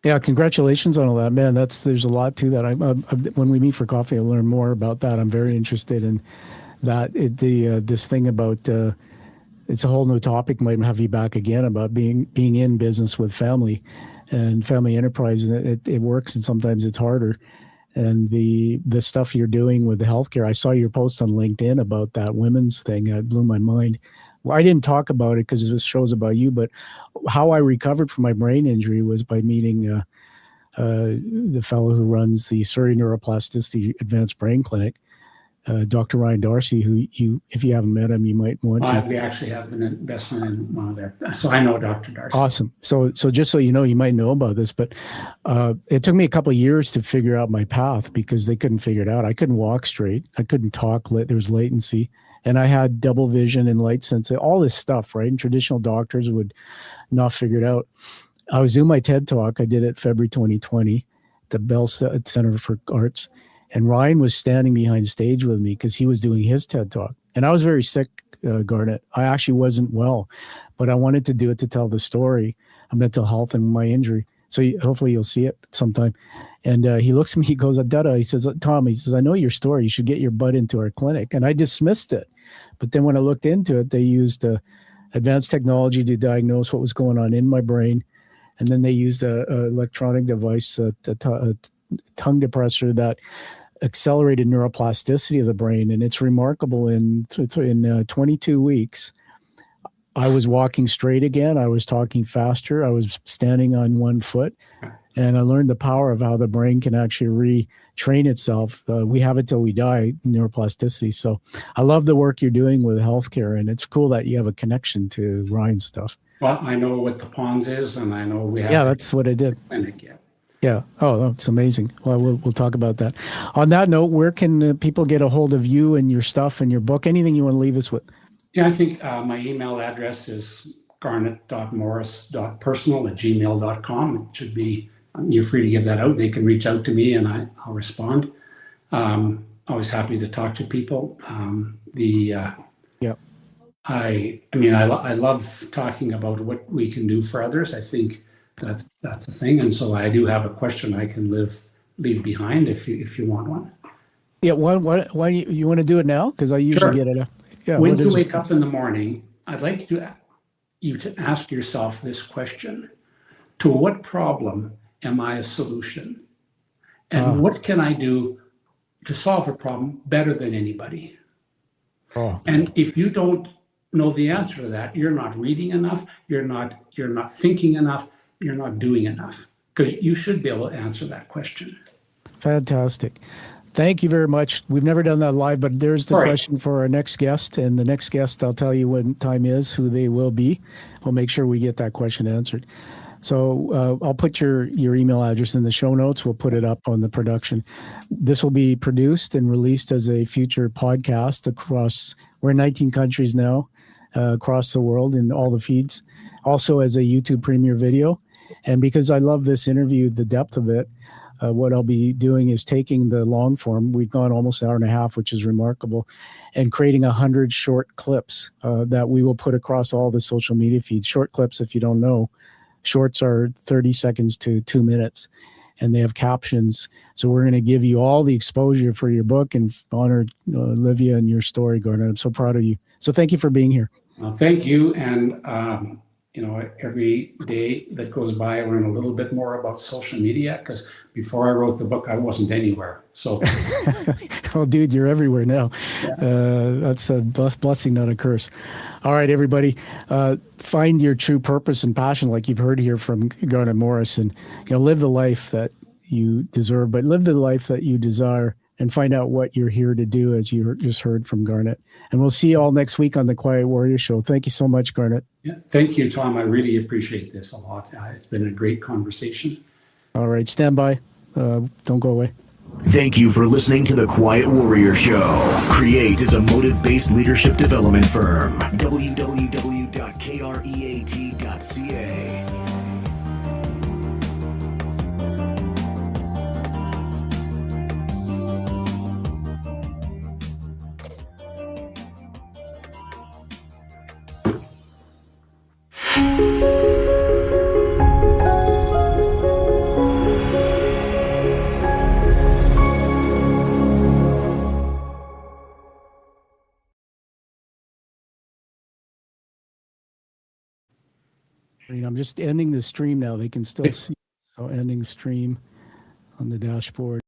Yeah, congratulations on all that, man. There's a lot to that. When we meet for coffee, I'll learn more about that. I'm very interested in that. This thing about it's a whole new topic. Might have you back again about being in business with family and family enterprise. It works, and sometimes it's harder. And the stuff you're doing with the healthcare, I saw your post on LinkedIn about that women's thing. It blew my mind. Well, I didn't talk about it because this show's about you, but how I recovered from my brain injury was by meeting the fellow who runs the Surrey Neuroplasticity Advanced Brain Clinic, Dr. Ryan Darcy, who if you haven't met him, you might want to. We actually have an investment in one of their, so I know Dr. Darcy. Awesome. So just so you know, you might know about this, but it took me a couple of years to figure out my path because they couldn't figure it out. I couldn't walk straight. I couldn't talk. There was latency. And I had double vision and light sensing, all this stuff, right? And traditional doctors would not figure it out. I was doing my TED Talk. I did it February 2020, the Bell Center for Arts. And Ryan was standing behind stage with me because he was doing his TED Talk. And I was very sick Garnet. I actually wasn't well, but I wanted to do it to tell the story of mental health and my injury. So hopefully you'll see it sometime. And he looks at me, he goes, Dutta, he says, Tom, he says, I know your story. You should get your butt into our clinic. And I dismissed it. But then when I looked into it, they used advanced technology to diagnose what was going on in my brain. And then they used a electronic device, a tongue depressor that accelerated neuroplasticity of the brain. And it's remarkable. In 22 weeks, I was walking straight again. I was talking faster. I was standing on one foot. And I learned the power of how the brain can actually retrain itself. We have it till we die, neuroplasticity. So I love the work you're doing with healthcare. And it's cool that you have a connection to Ryan's stuff. Well, I know what the Pons is, and I know we have. Yeah, that's what I did. Clinic yet. Yeah. Oh, that's amazing. Well, we'll talk about that. On that note, where can people get a hold of you and your stuff and your book? Anything you want to leave us with? Yeah, I think my email address is garnet.morris.personal@gmail.com. It should be, you're free to give that out. They can reach out to me and I'll respond. Always happy to talk to people. I love talking about what we can do for others. I think that's the thing. And so I do have a question I can leave behind if you want one. Yeah. Why you want to do it now? Because I usually get it. Yeah. When you wake up in the morning, I'd like you to ask yourself this question: to what problem am I a solution? And what can I do to solve a problem better than anybody? And if you don't know the answer to that, you're not reading enough, you're not thinking enough, you're not doing enough, because you should be able to answer that question. Fantastic. Thank you very much. We've never done that live, but there's the question for our next guest. And the next guest, I'll tell you when time is, who they will be. We'll make sure we get that question answered. So I'll put your email address in the show notes. We'll put it up on the production. This will be produced and released as a future podcast across, we're in 19 countries now, across the world in all the feeds. Also as a YouTube premiere video. And because I love this interview, the depth of it, what I'll be doing is taking the long form. We've gone almost an hour and a half, which is remarkable, and creating 100 short clips that we will put across all the social media feeds. Short clips, if you don't know, shorts are 30 seconds to 2 minutes, and they have captions. So we're going to give you all the exposure for your book and honor Olivia and your story, Garnet. I'm so proud of you. So thank you for being here. Well, thank you. And, every day that goes by, I learn a little bit more about social media, because before I wrote the book, I wasn't anywhere. So, oh, dude, you're everywhere now. Yeah. That's a blessing, not a curse. All right, everybody, find your true purpose and passion, like you've heard here from Garnet Morris, and live the life that you deserve, but live the life that you desire, and find out what you're here to do, as you just heard from Garnet. And we'll see you all next week on the Quiet Warrior Show. Thank you so much, Garnet. Yeah, thank you, Tom. I really appreciate this a lot. It's been a great conversation. All right, stand by. Don't go away. Thank you for listening to the Quiet Warrior Show. Create is a motive-based leadership development firm. www.kreat.ca. I'm just ending the stream now. They can still see. So ending stream on the dashboard.